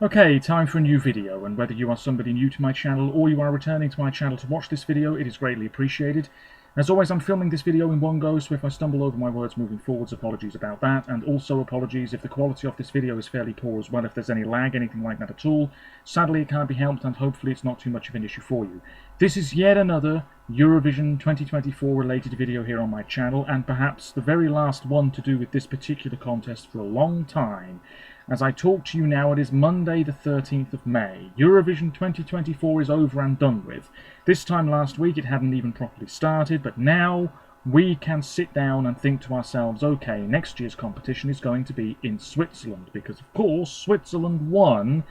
Okay, time for a new video, and whether you are somebody new to my channel or you are returning to my channel to watch this video, it is greatly appreciated. As always, I'm filming this video in one go, so if I stumble over my words moving forwards, apologies about that, and also apologies if the quality of this video is fairly poor as well, if there's any lag, anything like that at all. Sadly, it can't be helped, and hopefully it's not too much of an issue for you. This is yet another Eurovision 2024 related video here on my channel, and perhaps the very last one to do with this particular contest for a long time. As I talk to you now, it is Monday the 13th of May. Eurovision 2024 is over and done with. This time last week it hadn't even properly started, but now we can sit down and think to ourselves, okay, next year's competition is going to be in Switzerland, because of course Switzerland won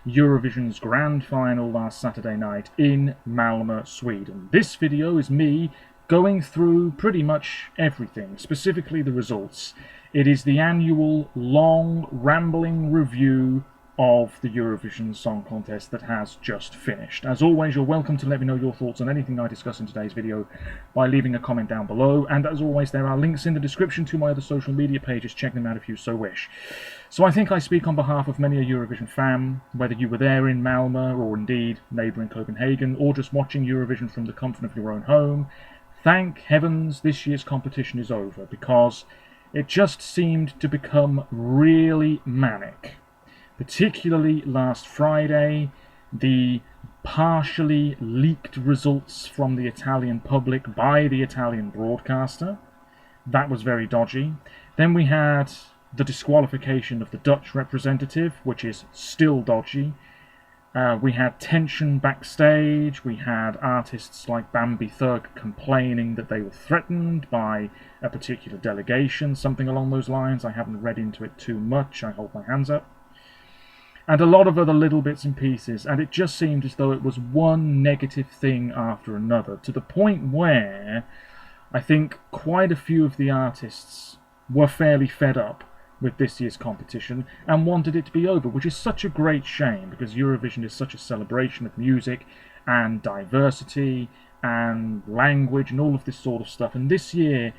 Eurovision's grand final last Saturday night in Malmö, Sweden. This video is me going through pretty much everything, specifically the results. It is the annual, long, rambling review of the Eurovision Song Contest that has just finished. As always, you're welcome to let me know your thoughts on anything I discuss in today's video by leaving a comment down below, and as always, there are links in the description to my other social media pages. Check them out if you so wish. So I think I speak on behalf of many a Eurovision fan, whether you were there in Malmö, or indeed neighbouring Copenhagen, or just watching Eurovision from the comfort of your own home. Thank heavens this year's competition is over, because it just seemed to become really manic. Particularly last Friday, the partially leaked results from the Italian public by the Italian broadcaster. That was very dodgy. Then we had the disqualification of the Dutch representative, which is still dodgy. We had tension backstage. We had artists like Bambi Thug complaining that they were threatened by a particular delegation, something along those lines. I haven't read into it too much, I hold my hands up. And a lot of other little bits and pieces, and it just seemed as though it was one negative thing after another, to the point where I think quite a few of the artists were fairly fed up with this year's competition and wanted it to be over, which is such a great shame, because Eurovision is such a celebration of music and diversity and language and all of this sort of stuff. And this year,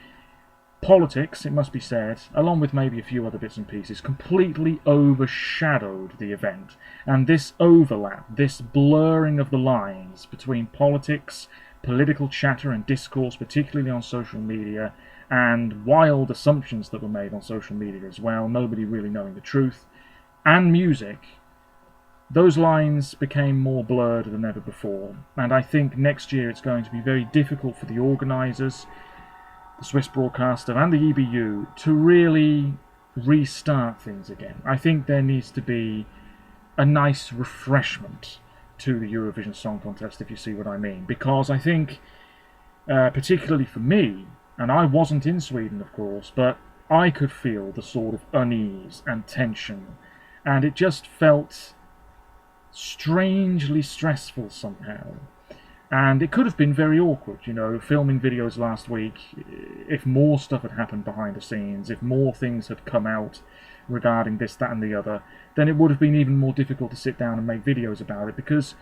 politics, it must be said, along with maybe a few other bits and pieces, completely overshadowed the event. And this overlap, this blurring of the lines between politics, political chatter and discourse, particularly on social media, and wild assumptions that were made on social media as well, nobody really knowing the truth, and music, those lines became more blurred than ever before. And I think next year it's going to be very difficult for the organisers, the Swiss broadcaster and the EBU, to really restart things again. I think there needs to be a nice refreshment to the Eurovision Song Contest, if you see what I mean, because I think, particularly for me, and I wasn't in Sweden, of course, but I could feel the sort of unease and tension, and it just felt strangely stressful somehow. And it could have been very awkward, you know, filming videos last week, if more stuff had happened behind the scenes, if more things had come out regarding this, that and the other, then it would have been even more difficult to sit down and make videos about it, because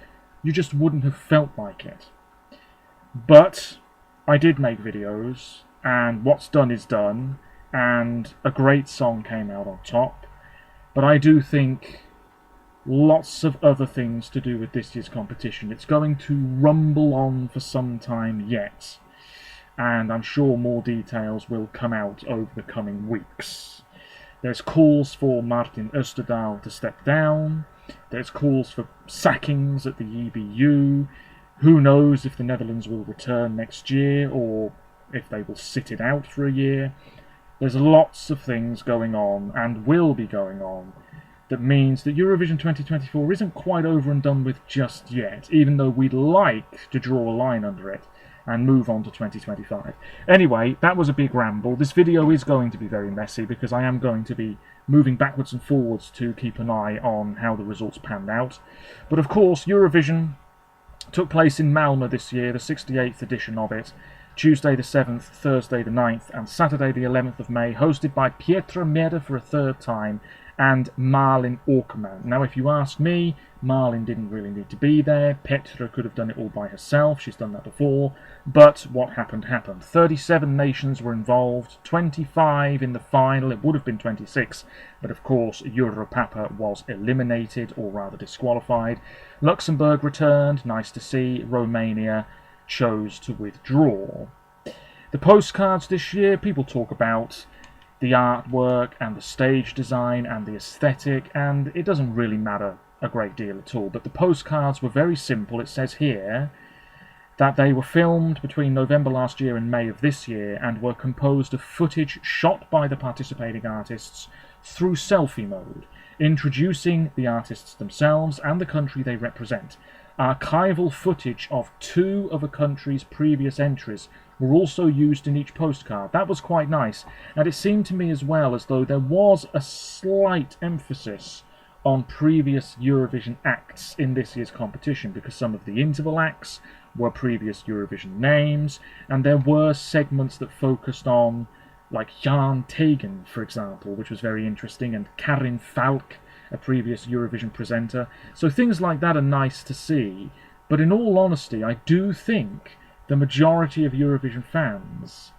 you just wouldn't have felt like it. But I did make videos, and what's done is done, and a great song came out on top. But I do think lots of other things to do with this year's competition. It's going to rumble on for some time yet, and I'm sure more details will come out over the coming weeks. There's calls for Martin Österdahl to step down. There's calls for sackings at the EBU. Who knows if the Netherlands will return next year, or if they will sit it out for a year. There's lots of things going on, and will be going on, that means that Eurovision 2024 isn't quite over and done with just yet, even though we'd like to draw a line under it and move on to 2025. Anyway, that was a big ramble. This video is going to be very messy, because I am going to be moving backwards and forwards to keep an eye on how the results panned out. But of course, Eurovision took place in Malmö this year, the 68th edition of it, Tuesday the 7th, Thursday the 9th, and Saturday the 11th of May, hosted by Pietra Mede for a third time, and Malin Åkerman. Now, if you ask me, Malin didn't really need to be there. Petra could have done it all by herself. She's done that before. But what happened, happened. 37 nations were involved, 25 in the final. It would have been 26, but of course, Europapa was eliminated, or rather disqualified. Luxembourg returned, nice to see. Romania chose to withdraw. The postcards this year, people talk about the artwork and the stage design and the aesthetic, and it doesn't really matter a great deal at all. But the postcards were very simple. It says here that they were filmed between November last year and May of this year and were composed of footage shot by the participating artists through selfie mode, introducing the artists themselves and the country they represent. Archival footage of 2 of a country's previous entries were also used in each postcard. That was quite nice, and it seemed to me as well as though there was a slight emphasis on previous Eurovision acts in this year's competition, because some of the interval acts were previous Eurovision names, and there were segments that focused on, like Jan Tegen, for example, which was very interesting, and Karin Falk, a previous Eurovision presenter. So things like that are nice to see, but in all honesty, I do think the majority of Eurovision fans,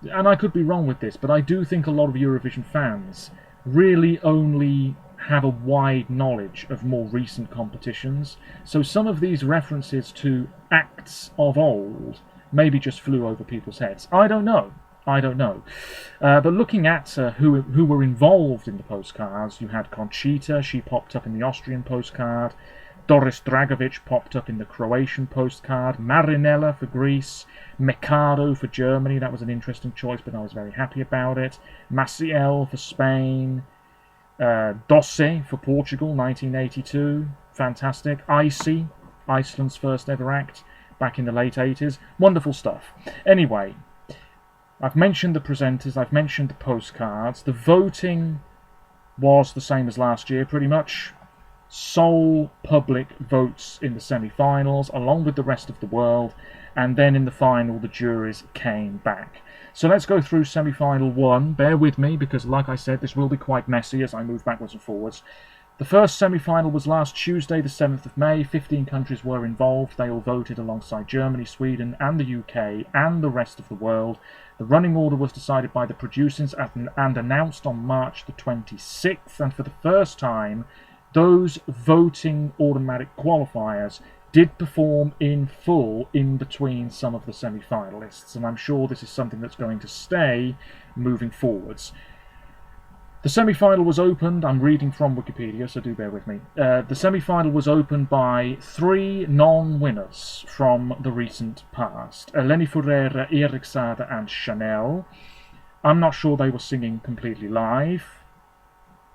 and I could be wrong with this, but I do think a lot of Eurovision fans really only have a wide knowledge of more recent competitions. So some of these references to acts of old maybe just flew over people's heads. I don't know. But looking at who were involved in the postcards, you had Conchita, she popped up in the Austrian postcard. Doris Dragovic popped up in the Croatian postcard. Marinella for Greece. Mikado for Germany. That was an interesting choice, but I was very happy about it. Maciel for Spain. Dosse for Portugal, 1982. Fantastic. Icy, Iceland's first ever act, back in the late 80s. Wonderful stuff. Anyway, I've mentioned the presenters, I've mentioned the postcards. The voting was the same as last year, pretty much. Sole public votes in the semi-finals, along with the rest of the world, and then in the final the juries came back. So let's go through semi-final 1. Bear with me, because like I said, this will be quite messy as I move backwards and forwards. The first semi-final was last Tuesday, the 7th of May. 15 countries were involved. They all voted alongside Germany, Sweden, and the UK, and the rest of the world. The running order was decided by the producers and announced on March the 26th, and for the first time, those voting automatic qualifiers did perform in full in between some of the semi-finalists, and I'm sure this is something that's going to stay moving forwards. The semi-final was opened, I'm reading from Wikipedia, so do bear with me. The semi-final was opened by 3 non-winners from the recent past. Eleni Furera, Erik Saade and Chanel. I'm not sure they were singing completely live,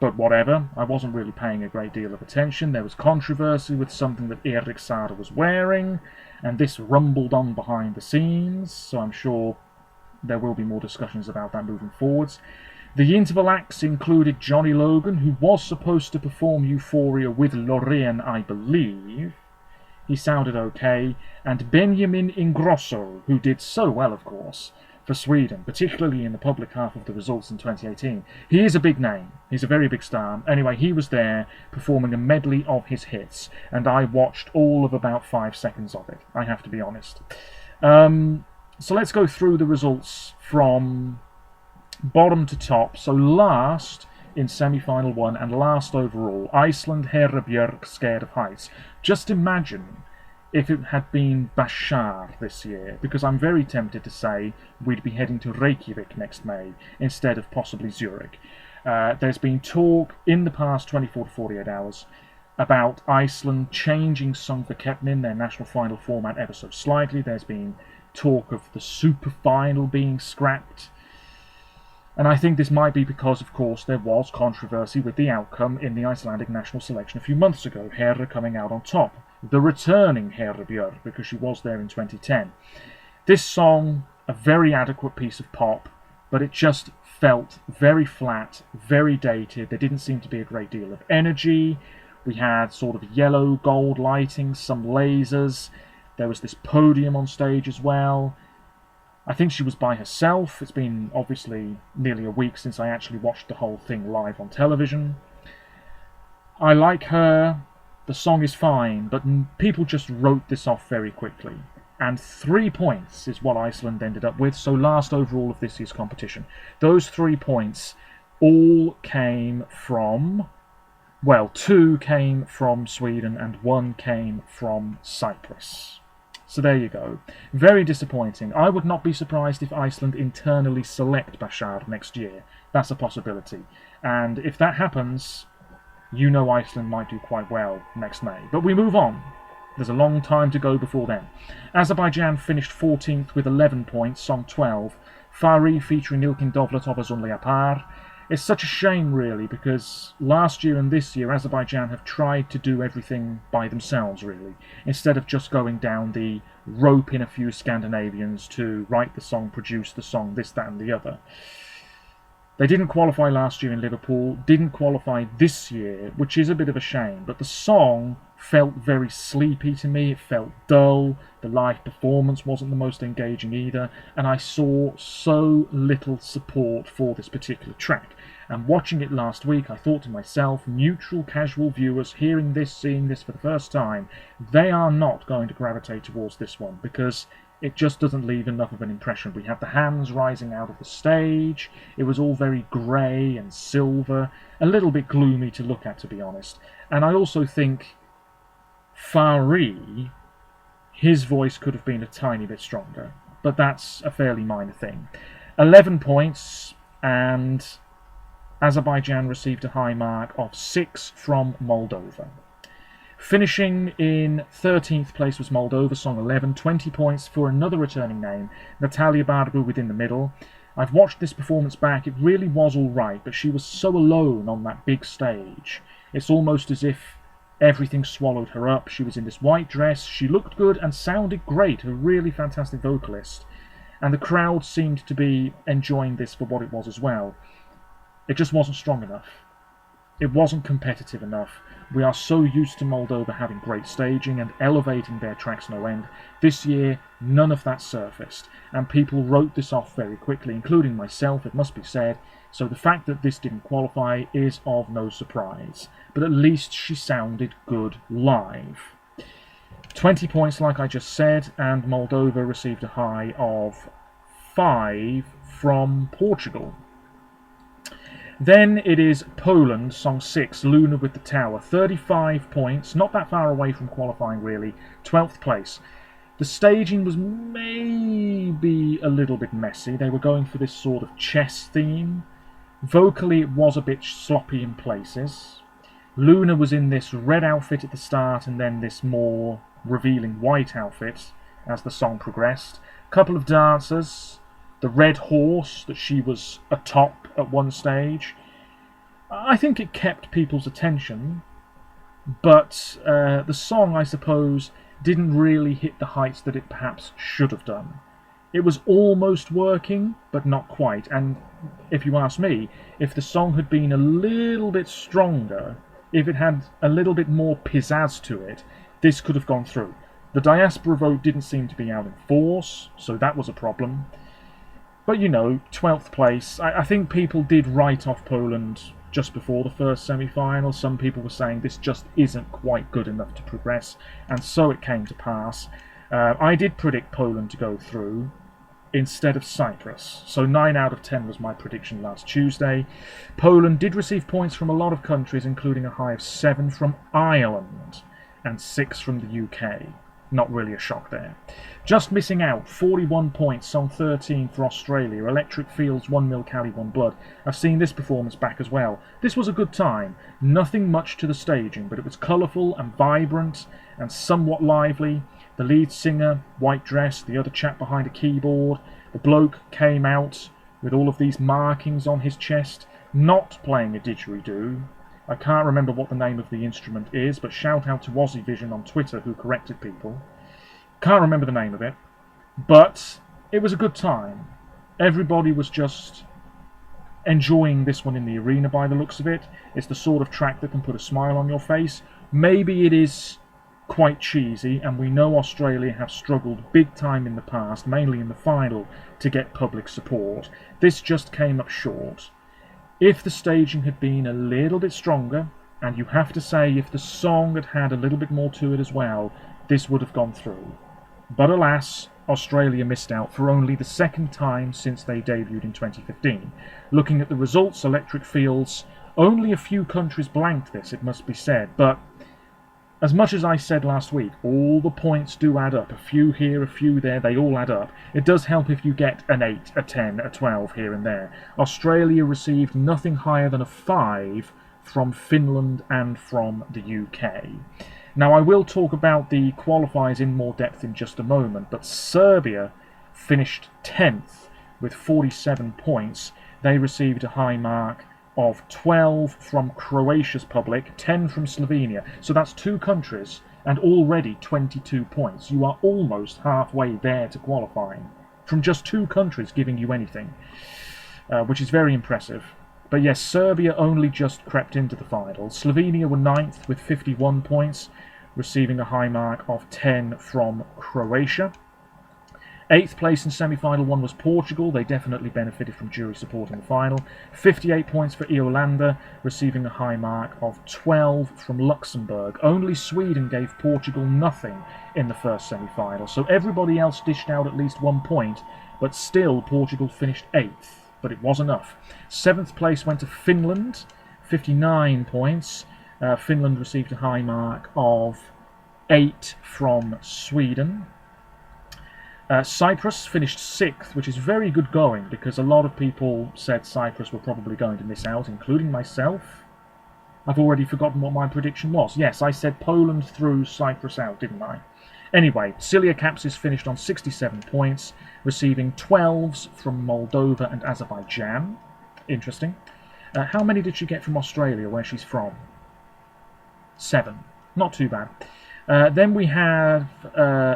but whatever. I wasn't really paying a great deal of attention. There was controversy with something that Erik Saade was wearing, and this rumbled on behind the scenes, so I'm sure there will be more discussions about that moving forwards. The interval acts included Johnny Logan, who was supposed to perform Euphoria with Loreen, I believe. He sounded okay. And Benjamin Ingrosso, who did so well, of course, for Sweden, particularly in the public half of the results in 2018. He is a big name. He's a very big star. Anyway, he was there performing a medley of his hits, and I watched all of about 5 seconds of it, I have to be honest. So let's go through the results from bottom to top. So last in semi-final 1 and last overall, Iceland, Hera Björk, Scared of Heights. Just imagine if it had been Bashar this year, because I'm very tempted to say we'd be heading to Reykjavik next May instead of possibly Zurich. There's been talk in the past 24 to 48 hours about Iceland changing Song for Keppnin, their national final format, ever so slightly. There's been talk of the super final being scrapped. And I think this might be because, of course, there was controversy with the outcome in the Icelandic national selection a few months ago, Hera coming out on top. The returning Hera Björk, because she was there in 2010. This song, a very adequate piece of pop, but it just felt very flat, very dated. There didn't seem to be a great deal of energy. We had sort of yellow gold lighting, some lasers. There was this podium on stage as well. I think she was by herself. It's been obviously nearly a week since I actually watched the whole thing live on television. I like her. The song is fine, but people just wrote this off very quickly. And 3 points is what Iceland ended up with, so last overall of this year's competition. Those 3 points all came from, well, 2 came from Sweden and 1 came from Cyprus. So there you go. Very disappointing. I would not be surprised if Iceland internally select Bashar next year. That's a possibility. And if that happens, you know Iceland might do quite well next May. But we move on. There's a long time to go before then. Azerbaijan finished 14th with 11 points, song 12. Fari featuring Ilkin Dovlatov as Only Apar. It's such a shame, really, because last year and this year Azerbaijan have tried to do everything by themselves, really, instead of just going down the rope in a few Scandinavians to write the song, produce the song, this, that and the other. They didn't qualify last year in Liverpool, didn't qualify this year, which is a bit of a shame, but the song felt very sleepy to me, it felt dull, the live performance wasn't the most engaging either, and I saw so little support for this particular track. And watching it last week, I thought to myself, neutral, casual viewers hearing this, seeing this for the first time, they are not going to gravitate towards this one, because it just doesn't leave enough of an impression. We had the hands rising out of the stage, it was all very grey and silver, a little bit gloomy to look at, to be honest. And I also think Fari, his voice could have been a tiny bit stronger, but that's a fairly minor thing. 11 points, and Azerbaijan received a high mark of 6 from Moldova. Finishing in 13th place was Moldova, song 11, 20 points for another returning name, Natalia Barbu within the middle. I've watched this performance back, it really was alright, but she was so alone on that big stage. It's almost as if everything swallowed her up. She was in this white dress, she looked good and sounded great, a really fantastic vocalist. And the crowd seemed to be enjoying this for what it was as well. It just wasn't strong enough. It wasn't competitive enough. We are so used to Moldova having great staging and elevating their tracks no end. This year, none of that surfaced, and people wrote this off very quickly, including myself, it must be said, so the fact that this didn't qualify is of no surprise. But at least she sounded good live. 20 points, like I just said, and Moldova received a high of 5 from Portugal. Then it is Poland, song 6, Luna with the Tower. 35 points, not that far away from qualifying really, 12th place. The staging was maybe a little bit messy. They were going for this sort of chess theme. Vocally it was a bit sloppy in places. Luna was in this red outfit at the start and then this more revealing white outfit as the song progressed. Couple of dancers. The red horse that she was atop at one stage. I think it kept people's attention, but the song, I suppose, didn't really hit the heights that it perhaps should have done. It was almost working, but not quite, and if you ask me, if the song had been a little bit stronger, if it had a little bit more pizzazz to it, this could have gone through. The diaspora vote didn't seem to be out in force, so that was a problem. But you know, 12th place, I think people did write off Poland just before the first semi-final. Some people were saying this just isn't quite good enough to progress, and so it came to pass. I did predict Poland to go through instead of Cyprus, so 9 out of 10 was my prediction last Tuesday. Poland did receive points from a lot of countries, including a high of 7 from Ireland and 6 from the UK. Not really a shock there. Just missing out, 41 points, song 13 for Australia, Electric Fields, 1 Mil Cali, 1 Blood. I've seen this performance back as well. This was a good time. Nothing much to the staging, but it was colourful and vibrant and somewhat lively. The lead singer, white dress, the other chap behind a keyboard. The bloke came out with all of these markings on his chest, not playing a didgeridoo. I can't remember what the name of the instrument is, but shout out to Aussie Vision on Twitter who corrected people. Can't remember the name of it, but it was a good time. Everybody was just enjoying this one in the arena by the looks of it. It's the sort of track that can put a smile on your face. Maybe it is quite cheesy, and we know Australia have struggled big time in the past, mainly in the final, to get public support. This just came up short. If the staging had been a little bit stronger, and you have to say if the song had had a little bit more to it as well, this would have gone through. But alas, Australia missed out for only the second time since they debuted in 2015. Looking at the results, electric fields, only a few countries blanked this, it must be said, but as much as I said last week, all the points do add up. A few here, a few there, they all add up. It does help if you get an 8, a 10, a 12 here and there. Australia received nothing higher than a 5 from Finland and from the UK. Now, I will talk about the qualifiers in more depth in just a moment, but Serbia finished 10th with 47 points. They received a high mark of 12 from Croatia's public, 10 from Slovenia. So that's 2 countries and already 22 points. You are almost halfway there to qualifying from just 2 countries giving you anything, which is very impressive. But yes, Serbia only just crept into the final. Slovenia were 9th with 51 points, receiving a high mark of 10 from Croatia. 8th place in semi-final 1 was Portugal. They definitely benefited from jury support in the final. 58 points for Iolanda, receiving a high mark of 12 from Luxembourg. Only Sweden gave Portugal nothing in the first semi-final, so everybody else dished out at least 1 point, but still Portugal finished 8th, but it was enough. 7th place went to Finland, 59 points. Finland received a high mark of 8 from Sweden. Cyprus finished 6th, which is very good going, because a lot of people said Cyprus were probably going to miss out, including myself. I've already forgotten what my prediction was. Yes, I said Poland threw Cyprus out, didn't I? Anyway, Cilia Kapsis finished on 67 points, receiving 12s from Moldova and Azerbaijan. Interesting. How many did she get from Australia, where she's from? 7. Not too bad. Then we have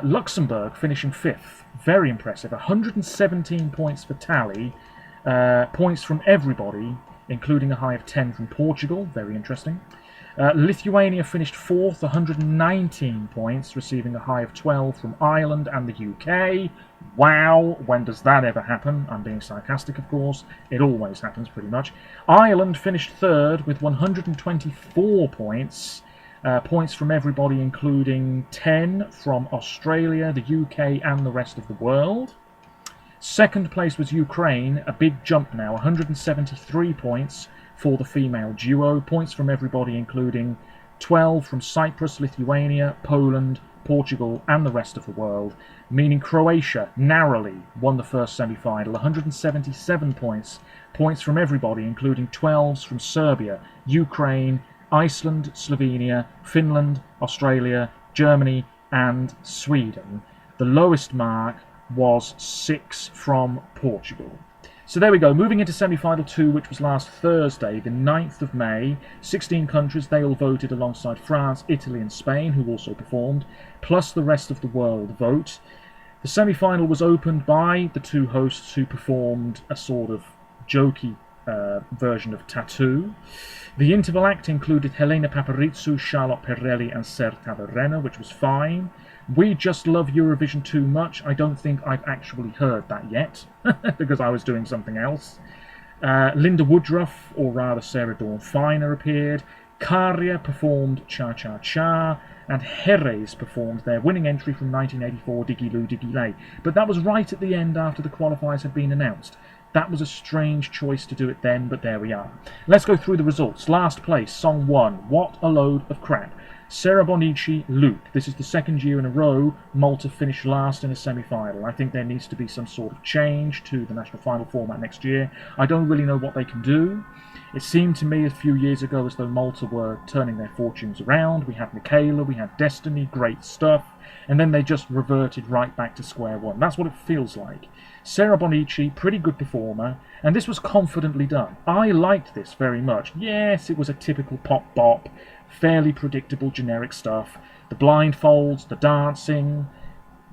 Luxembourg finishing 5th. Very impressive. 117 points for tally. Points from everybody, including a high of 10 from Portugal. Very interesting. Lithuania finished 4th, 119 points, receiving a high of 12 from Ireland and the UK. Wow, when does that ever happen? I'm being sarcastic, of course. It always happens, pretty much. Ireland finished 3rd with 124 points. Points from everybody, including 10 from Australia, the UK, and the rest of the world. 2nd place was Ukraine, a big jump now, 173 points for the female duo. Points from everybody, including 12 from Cyprus, Lithuania, Poland, Portugal, and the rest of the world, meaning Croatia narrowly won the first semi-final, 177 points. Points from everybody, including 12s from Serbia, Ukraine, Iceland, Slovenia, Finland, Australia, Germany, and Sweden. The lowest mark was 6 from Portugal. So there we go, moving into semi-final 2, which was last Thursday, the 9th of May. 16 countries, they all voted alongside France, Italy and Spain, who also performed, plus the rest of the world vote. The semi-final was opened by the 2 hosts who performed a sort of jokey version of Tattoo. The interval act included Helena Paparizou, Charlotte Perrelli and Ser Taverena, which was fine. We Just Love Eurovision Too Much. I don't think I've actually heard that yet, because I was doing something else. Linda Woodruff, or rather Sarah Dawn Finer, appeared. Karia performed Cha Cha Cha, and Jerez performed their winning entry from 1984, Diggy Loo Diggy Lay. But that was right at the end after the qualifiers had been announced. That was a strange choice to do it then, but there we are. Let's go through the results. Last place, Song 1. What a load of crap. Sarah Bonici, Luke. This is the 2nd year in a row Malta finished last in a semi-final. I think there needs to be some sort of change to the national final format next year. I don't really know what they can do. It seemed to me a few years ago as though Malta were turning their fortunes around. We had Michaela, we had Destiny, great stuff, and then they just reverted right back to square one. That's what it feels like. Sarah Bonici, pretty good performer, and this was confidently done. I liked this very much. Yes, it was a typical pop bop, fairly predictable generic stuff. The blindfolds, the dancing,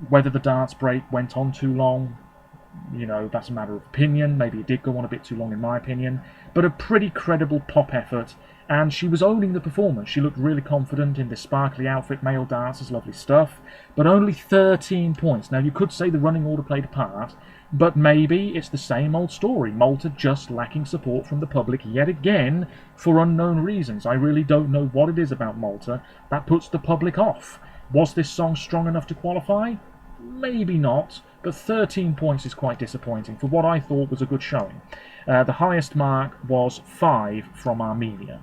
whether the dance break went on too long, you know, that's a matter of opinion. Maybe it did go on a bit too long in my opinion, but a pretty credible pop effort, and she was owning the performance. She looked really confident in this sparkly outfit, male dancers, lovely stuff, but only 13 points. Now, you could say the running order played a part, but maybe it's the same old story. Malta just lacking support from the public yet again for unknown reasons. I really don't know what it is about Malta that puts the public off. Was this song strong enough to qualify? Maybe not, but 13 points is quite disappointing for what I thought was a good showing. The highest mark was 5 from Armenia.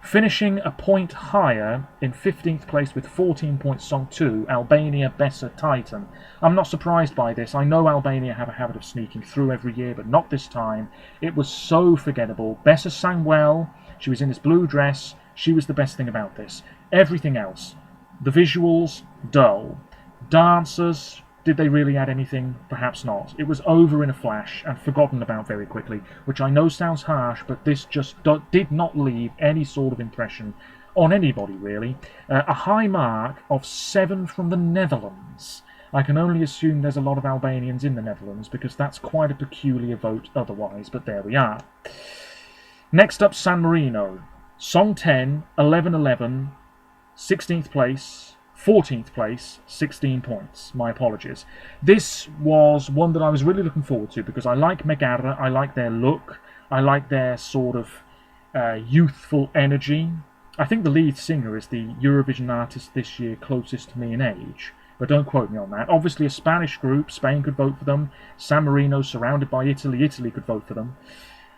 Finishing a point higher in 15th place with 14 points, song 2, Albania, Bessa Titan. I'm not surprised by this. I know Albania have a habit of sneaking through every year, but not this time. It was so forgettable. Bessa sang well. She was in this blue dress. She was the best thing about this. Everything else, the visuals, dull. Dancers, did they really add anything? Perhaps not. It was over in a flash and forgotten about very quickly, which I know sounds harsh, but this just did not leave any sort of impression on anybody, really. A high mark of 7 from the Netherlands. I can only assume there's a lot of Albanians in the Netherlands, because that's quite a peculiar vote otherwise, but there we are. Next up, San Marino. Song 10, 11-11, 16th place, 14th place, 16 points. My apologies. This was one that I was really looking forward to because I like Megara, I like their look, I like their sort of youthful energy. I think the lead singer is the Eurovision artist this year closest to me in age, but don't quote me on that. Obviously a Spanish group, Spain could vote for them. San Marino, surrounded by Italy, Italy could vote for them.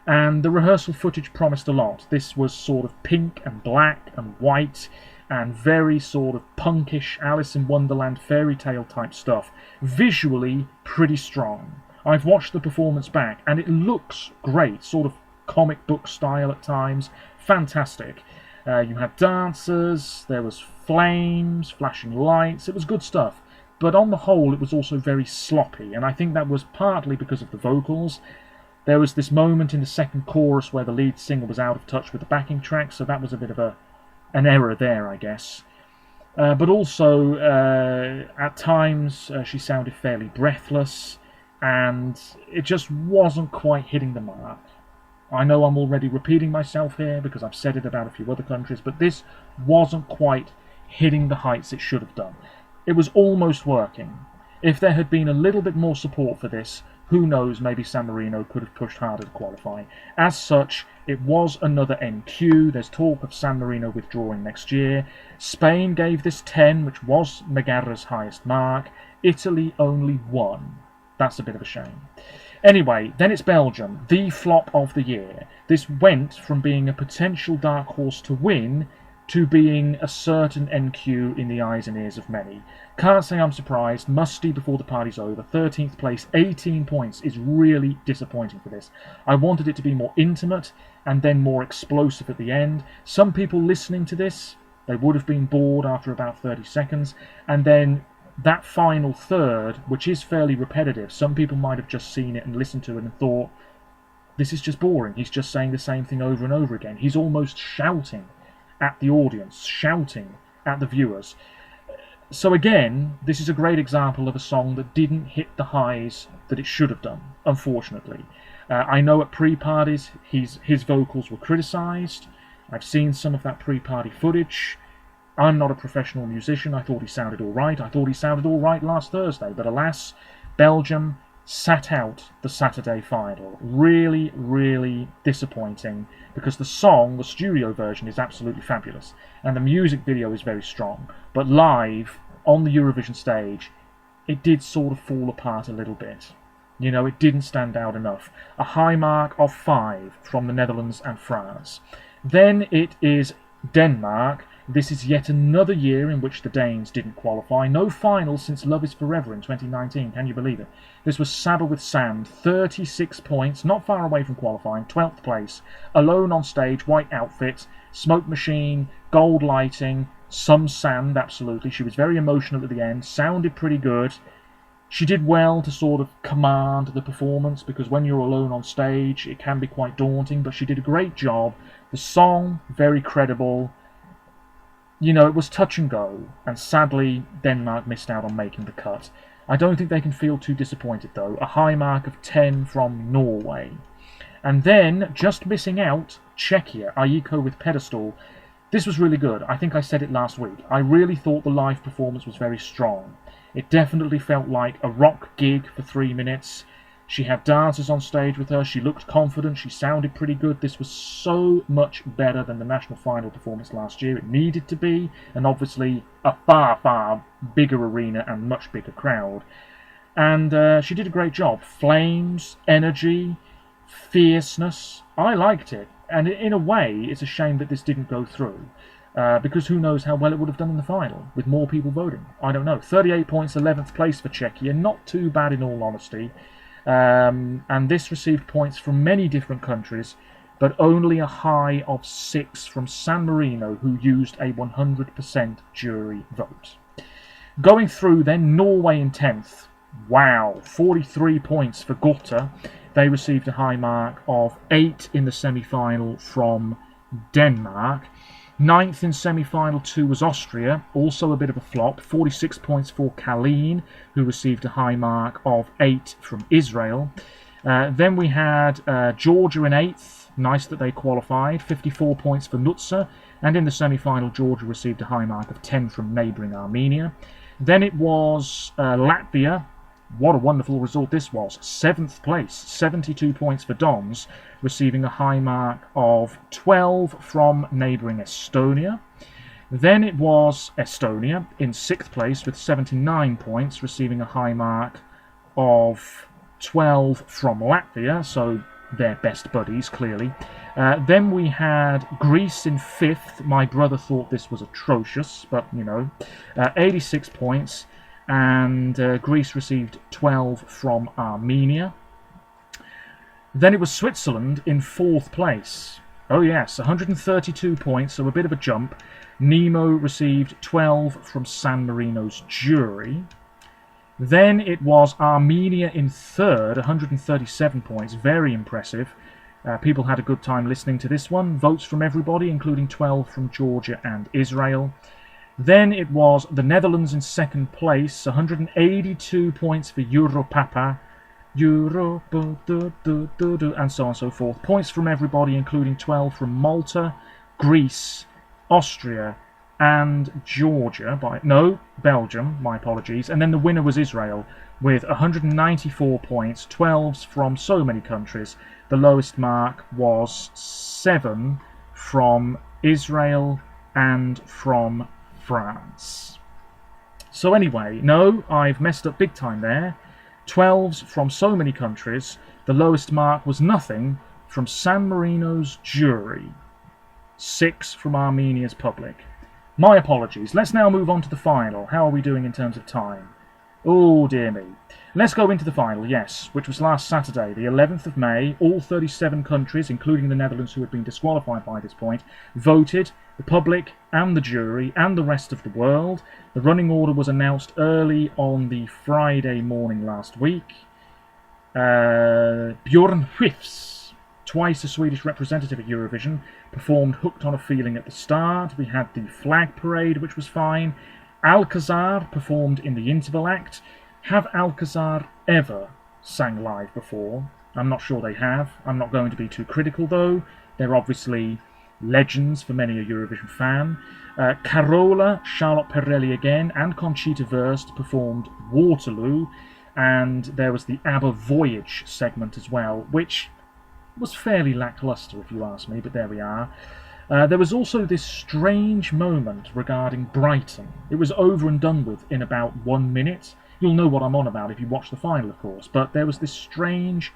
And the rehearsal footage promised a lot. This was sort of pink and black and white, and very sort of punkish Alice in Wonderland fairy tale type stuff. Visually pretty strong. I've watched the performance back and it looks great, sort of comic book style at times. Fantastic. You had dancers, there was flames, flashing lights, it was good stuff. But on the whole it was also very sloppy, and I think that was partly because of the vocals. There was this moment in the second chorus where the lead singer was out of touch with the backing track, so that was a bit of an error there, I guess. But also, at times, she sounded fairly breathless, and it just wasn't quite hitting the mark. I know I'm already repeating myself here, because I've said it about a few other countries, but this wasn't quite hitting the heights it should have done. It was almost working. If there had been a little bit more support for this, who knows, maybe San Marino could have pushed harder to qualify. As such, it was another NQ. There's talk of San Marino withdrawing next year. Spain gave this 10, which was Megara's highest mark. Italy only 1. That's a bit of a shame. Anyway, then it's Belgium, the flop of the year. This went from being a potential dark horse to win to being a certain NQ in the eyes and ears of many. Can't say I'm surprised. Musty before the party's over. 13th place, 18 points is really disappointing for this. I wanted it to be more intimate and then more explosive at the end. Some people listening to this, they would have been bored after about 30 seconds, and then that final third, which is fairly repetitive, some people might have just seen it and listened to it and thought, this is just boring. He's just saying the same thing over and over again. He's almost shouting at the audience, shouting at the viewers. So again, this is a great example of a song that didn't hit the highs that it should have done, unfortunately. I know at pre-parties his vocals were criticised. I've seen some of that pre-party footage. I'm not a professional musician. I thought he sounded all right. I thought he sounded all right last Thursday. But alas, Belgium sat out the Saturday final. Really, really disappointing, because the song, the studio version, is absolutely fabulous. And the music video is very strong. But live, on the Eurovision stage, it did sort of fall apart a little bit. You know, it didn't stand out enough. A high mark of 5 from the Netherlands and France. Then it is Denmark. This is yet another year in which the Danes didn't qualify. No final since Love is Forever in 2019. Can you believe it? This was Saba with Sand. 36 points, not far away from qualifying. 12th place. Alone on stage, white outfit, smoke machine, gold lighting, some sand, absolutely. She was very emotional at the end. Sounded pretty good. She did well to sort of command the performance, because when you're alone on stage, it can be quite daunting, but she did a great job. The song, very credible. You know, it was touch and go, and sadly, Denmark missed out on making the cut. I don't think they can feel too disappointed, though. A high mark of 10 from Norway. And then, just missing out, Czechia, Aiko with Pedestal. This was really good. I think I said it last week. I really thought the live performance was very strong. It definitely felt like a rock gig for 3 minutes. She had dancers on stage with her. She looked confident. She sounded pretty good. This was so much better than the national final performance last year. It needed to be, and obviously a far, far bigger arena and much bigger crowd. And she did a great job. Flames, energy, fierceness. I liked it. And in a way, it's a shame that this didn't go through. Because who knows how well it would have done in the final, with more people voting. I don't know. 38 points, 11th place for Czechia. Not too bad in all honesty. And this received points from many different countries, but only a high of 6 from San Marino, who used a 100% jury vote. Going through then, Norway in 10th. Wow, 43 points for Gotha. They received a high mark of 8 in the semi-final from Denmark. 9th in semi-final 2 was Austria, also a bit of a flop. 46 points for Kalin, who received a high mark of 8 from Israel. Then we had Georgia in 8th. Nice that they qualified. 54 points for Nutsa. And in the semi-final, Georgia received a high mark of 10 from neighbouring Armenia. Then it was Latvia. What a wonderful result this was. 7th place, 72 points for Doms, receiving a high mark of 12 from neighbouring Estonia. Then it was Estonia in 6th place with 79 points, receiving a high mark of 12 from Latvia, so they're best buddies, clearly. Then we had Greece in 5th. My brother thought this was atrocious, but, 86 points. And Greece received 12 from Armenia. Then it was Switzerland in 4th place. Oh yes, 132 points, so a bit of a jump. Nemo received 12 from San Marino's jury. Then it was Armenia in 3rd, 137 points, very impressive. People had a good time listening to this one. Votes from everybody, including 12 from Georgia and Israel. Then it was the Netherlands in 2nd place, 182 points for Europapa, and so on and so forth. Points from everybody, including 12 from Malta, Greece, Austria, and Georgia. Belgium, my apologies. And then the winner was Israel, with 194 points, 12s from so many countries. The lowest mark was 7 from Israel and from France. So anyway, no, I've messed up big time there. 12s from so many countries. The lowest mark was nothing from San Marino's jury. 6 from Armenia's public. My apologies. Let's now move on to the final. How are we doing in terms of time? Oh dear me. Let's go into the final, yes, which was last Saturday, the 11th of May. All 37 countries, including the Netherlands, who had been disqualified by this point, voted. The public and the jury and the rest of the world. The running order was announced early on the Friday morning last week. Björn Skifs, twice a Swedish representative at Eurovision, performed Hooked on a Feeling at the start. We had the flag parade, which was fine. Alcazar performed in the interval act. Have Alcazar ever sang live before? I'm not sure they have. I'm not going to be too critical though. They're obviously legends for many a Eurovision fan. Carola, Charlotte Perrelli again, and Conchita Wurst performed Waterloo, and there was the ABBA Voyage segment as well, which was fairly lacklustre if you ask me, but there we are. There was also this strange moment regarding Brighton. It was over and done with in about 1 minute. You'll know what I'm on about if you watch the final, of course, but there was this strange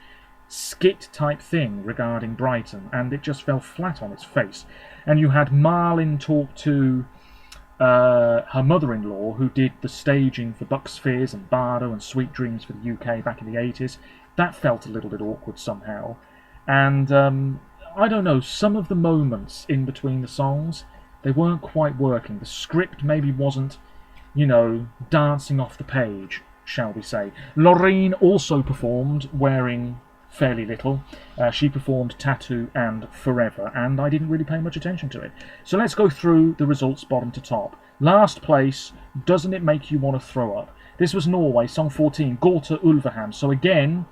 skit type thing regarding Brighton, and it just fell flat on its face. And you had Marlin talk to her mother-in-law, who did the staging for Bucks Fizz and Bardo and Sweet Dreams for the UK back in the 80s. That felt a little bit awkward somehow. And I don't know, some of the moments in between the songs, they weren't quite working. The script maybe wasn't, dancing off the page, shall we say. Loreen also performed wearing fairly little. She performed Tattoo and Forever, and I didn't really pay much attention to it. So let's go through the results bottom to top. Last place, Doesn't It Make You Want to Throw Up? This was Norway, song 14, Gorta Ulveham. So again,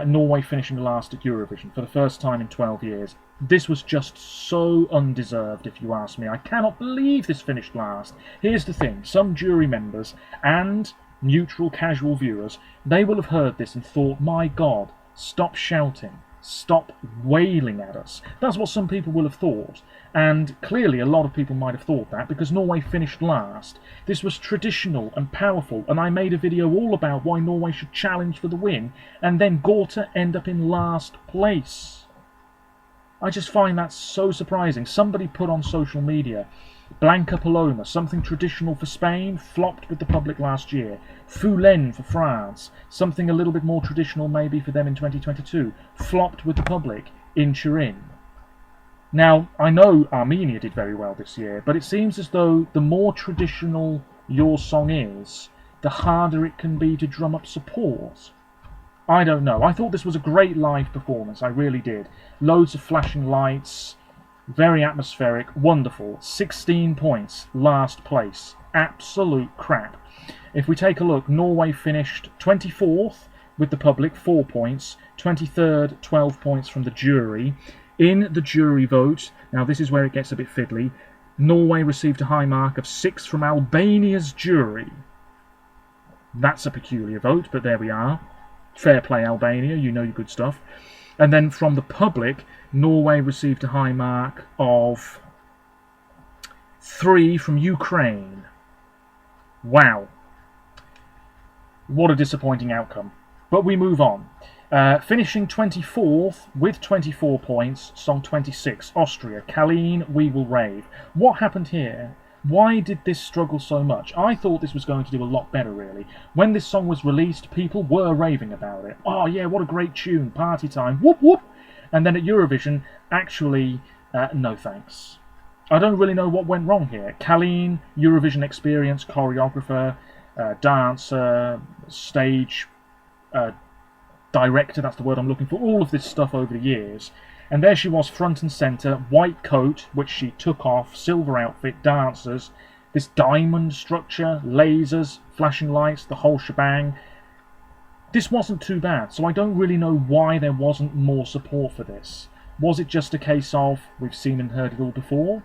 Norway finishing last at Eurovision for the first time in 12 years. This was just so undeserved, if you ask me. I cannot believe this finished last. Here's the thing, some jury members and neutral casual viewers, they will have heard this and thought, my God, stop shouting, stop wailing at us. That's what some people will have thought. And clearly a lot of people might have thought that because Norway finished last. This was traditional and powerful, and I made a video all about why Norway should challenge for the win, and then Gorta end up in last place. I just find that so surprising. Somebody put on social media, Blanca Paloma, something traditional for Spain, flopped with the public last year. Foulen for France, something a little bit more traditional maybe for them in 2022, flopped with the public in Turin. Now, I know Armenia did very well this year, but it seems as though the more traditional your song is, the harder it can be to drum up support. I don't know. I thought this was a great live performance, I really did. Loads of flashing lights, very atmospheric, wonderful. 16 points, last place. Absolute crap. If we take a look, Norway finished 24th with the public, 4 points. 23rd, 12 points from the jury. In the jury vote, now this is where it gets a bit fiddly, Norway received a high mark of 6 from Albania's jury. That's a peculiar vote, but there we are. Fair play, Albania, you know your good stuff. And then from the public, Norway received a high mark of 3 from Ukraine. Wow. What a disappointing outcome. But we move on. Finishing 24th with 24 points, song 26, Austria, Kalin, We Will Rave. What happened here? Why did this struggle so much? I thought this was going to do a lot better, really. When this song was released, people were raving about it. Oh yeah, what a great tune, party time, whoop whoop. And then at Eurovision, actually, no thanks. I don't really know what went wrong here. Kalin, Eurovision experience, choreographer, dancer, stage director, that's the word I'm looking for, all of this stuff over the years. And there she was, front and centre, white coat, which she took off, silver outfit, dancers, this diamond structure, lasers, flashing lights, the whole shebang. This wasn't too bad, so I don't really know why there wasn't more support for this. Was it just a case of, we've seen and heard it all before?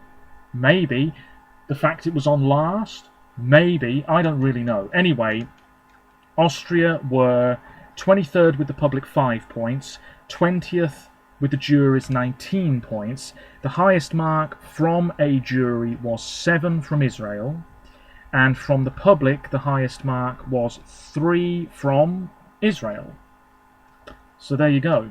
Maybe. The fact it was on last? Maybe. I don't really know. Anyway, Austria were 23rd with the public 5 points, 20th with the jury's 19 points. The highest mark from a jury was 7 from Israel, and from the public the highest mark was 3 from Israel. So there you go.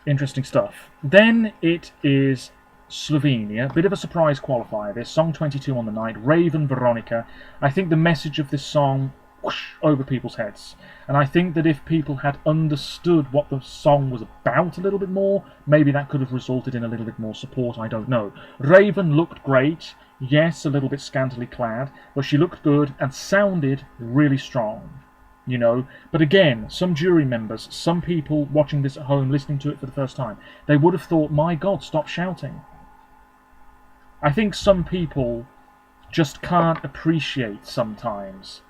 Interesting stuff. Then it is Slovenia. Bit of a surprise qualifier this. Song 22 on the night, Raven Veronica. I think the message of this song whoosh, over people's heads. And I think that if people had understood what the song was about a little bit more, maybe that could have resulted in a little bit more support, I don't know. Raven looked great, yes, a little bit scantily clad, but she looked good and sounded really strong, you know. But again, some jury members, some people watching this at home, listening to it for the first time, they would have thought, my God, stop shouting. I think some people just can't appreciate sometimes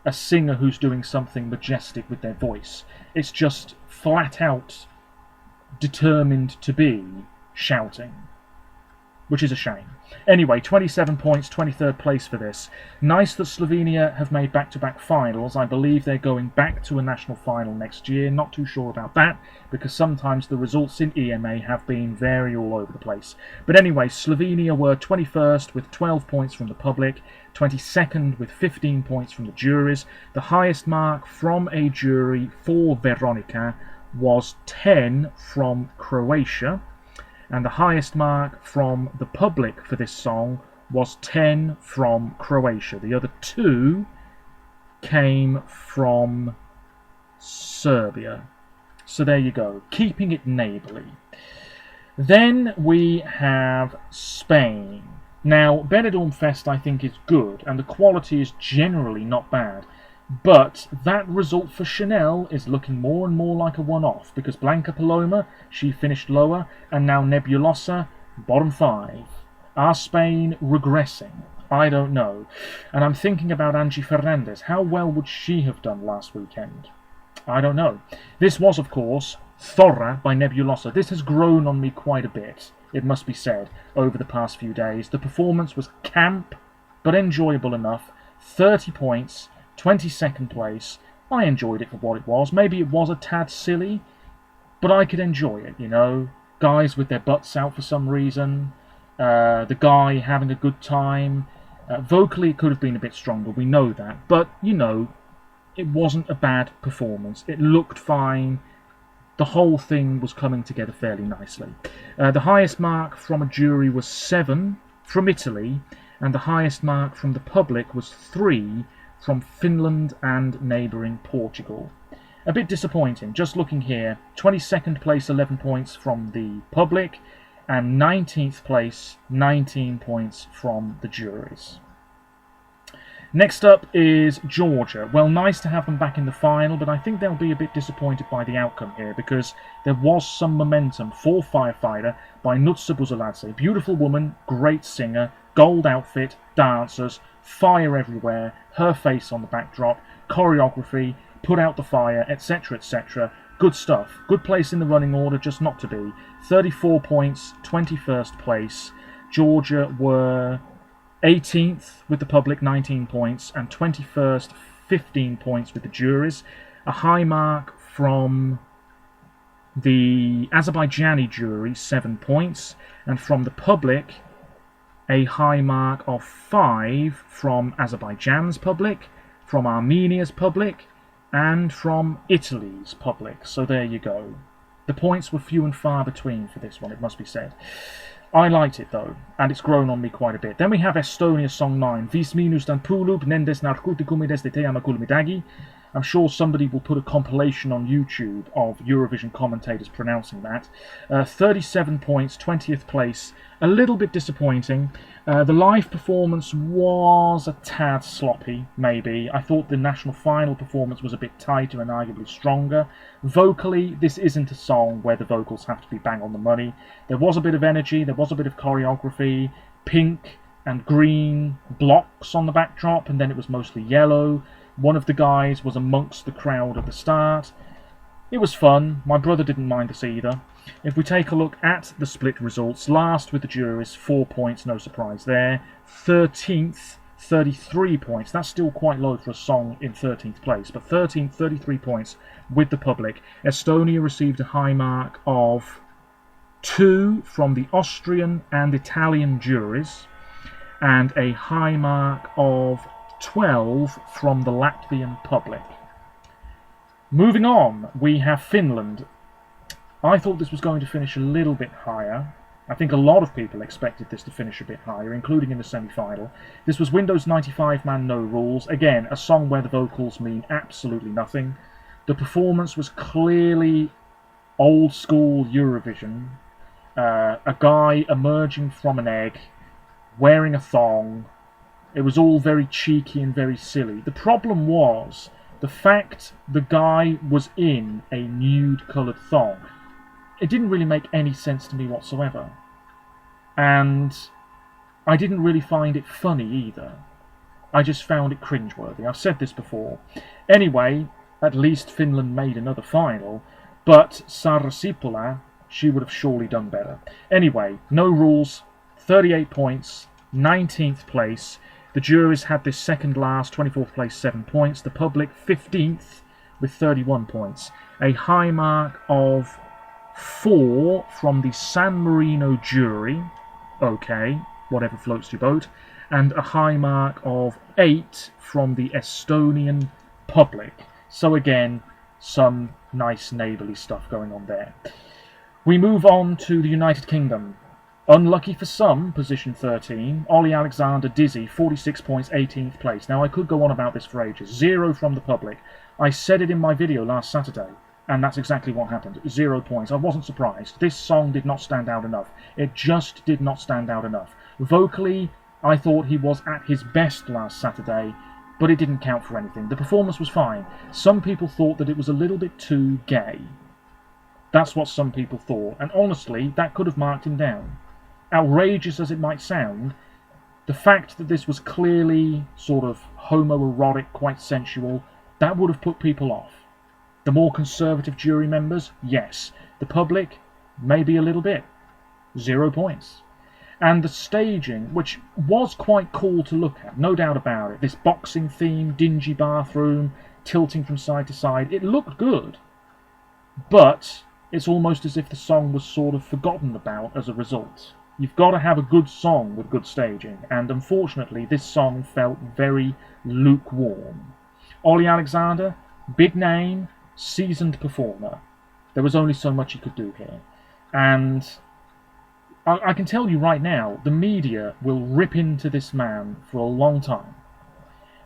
a singer who's doing something majestic with their voice. It's just flat out determined to be shouting, which is a shame. Anyway, 27 points, 23rd place for this. Nice that Slovenia have made back-to-back finals. I believe they're going back to a national final next year. Not too sure about that, because sometimes the results in EMA have been very all over the place. But anyway, Slovenia were 21st with 12 points from the public, 22nd with 15 points from the juries. The highest mark from a jury for Veronica was 10 from Croatia. And the highest mark from the public for this song was 10 from Croatia. The other 2 came from Serbia. So there you go, keeping it neighbourly. Then we have Spain. Now, Benidorm Fest I think is good, and the quality is generally not bad. But that result for Chanel is looking more and more like a one-off, because Blanca Paloma, she finished lower, and now Nebulosa, bottom 5. Are Spain regressing? I don't know. And I'm thinking about Angie Fernandez. How well would she have done last weekend? I don't know. This was, of course, Thora by Nebulosa. This has grown on me quite a bit, it must be said, over the past few days. The performance was camp, but enjoyable enough. 30 points, 22nd place. I enjoyed it for what it was. Maybe it was a tad silly, but I could enjoy it, you know. Guys with their butts out for some reason. The guy having a good time. Vocally, it could have been a bit stronger, we know that. But, you know, it wasn't a bad performance. It looked fine. The whole thing was coming together fairly nicely. The highest mark from a jury was 7 from Italy, and the highest mark from the public was 3 from Finland and neighbouring Portugal. A bit disappointing. Just looking here, 22nd place, 11 points from the public, and 19th place, 19 points from the juries. Next up is Georgia. Well, nice to have them back in the final, but I think they'll be a bit disappointed by the outcome here, because there was some momentum for Firefighter by Nutsa Buzaladze. Beautiful woman, great singer, gold outfit, dancers, fire everywhere, her face on the backdrop, choreography, put out the fire, etc, etc. Good stuff. Good place in the running order, just not to be. 34 points, 21st place. Georgia were 18th with the public, 19 points, and 21st, 15 points with the juries. A high mark from the Azerbaijani jury, 7 points, and from the public, a high mark of 5 from Azerbaijan's public, from Armenia's public, and from Italy's public. So there you go. The points were few and far between for this one, it must be said. I liked it though, and it's grown on me quite a bit. Then we have Estonia Song 9, Vis minus dan pulub nendes narkotikumides de te amakulmidagi. I'm sure somebody will put a compilation on YouTube of Eurovision commentators pronouncing that. 37 points, 20th place. A little bit disappointing. The live performance was a tad sloppy, maybe. I thought the national final performance was a bit tighter and arguably stronger. Vocally, this isn't a song where the vocals have to be bang on the money. There was a bit of energy, there was a bit of choreography, pink and green blocks on the backdrop, and then it was mostly yellow. One of the guys was amongst the crowd at the start. It was fun. My brother didn't mind this either. If we take a look at the split results, last with the juries, 4 points, no surprise there. 13th, 33 points. That's still quite low for a song in 13th place, but 13th, 33 points with the public. Estonia received a high mark of 2 from the Austrian and Italian juries, and a high mark of 12 from the Latvian public. Moving on, we have Finland. I thought this was going to finish a little bit higher. I think a lot of people expected this to finish a bit higher, including in the semi-final. This was Windows 95 Man No Rules. Again, a song where the vocals mean absolutely nothing. The performance was clearly old school Eurovision. A guy emerging from an egg, wearing a thong. It was all very cheeky and very silly. The problem was the fact the guy was in a nude-coloured thong. It didn't really make any sense to me whatsoever. And I didn't really find it funny either. I just found it cringeworthy. I've said this before. Anyway, at least Finland made another final, but Sara Sipula, she would have surely done better. Anyway, No Rules, 38 points, 19th place. The juries had this second last, 24th place, 7 points. The public, 15th, with 31 points. A high mark of 4 from the San Marino jury. Okay, whatever floats your boat. And a high mark of 8 from the Estonian public. So again, some nice neighbourly stuff going on there. We move on to the United Kingdom. Unlucky for some, position 13. Ollie Alexander, Dizzy, 46 points, 18th place. Now, I could go on about this for ages. 0 from the public. I said it in my video last Saturday, and that's exactly what happened. 0 points. I wasn't surprised. This song did not stand out enough. It just did not stand out enough. Vocally, I thought he was at his best last Saturday, but it didn't count for anything. The performance was fine. Some people thought that it was a little bit too gay. That's what some people thought, and honestly, that could have marked him down. Outrageous as it might sound, the fact that this was clearly sort of homoerotic, quite sensual, that would have put people off. The more conservative jury members, yes. The public, maybe a little bit. 0 points. And the staging, which was quite cool to look at, no doubt about it. This boxing theme, dingy bathroom, tilting from side to side, it looked good. But it's almost as if the song was sort of forgotten about as a result. You've got to have a good song with good staging, and unfortunately this song felt very lukewarm. Ollie Alexander, big name, seasoned performer. There was only so much he could do here. And I can tell you right now, the media will rip into this man for a long time.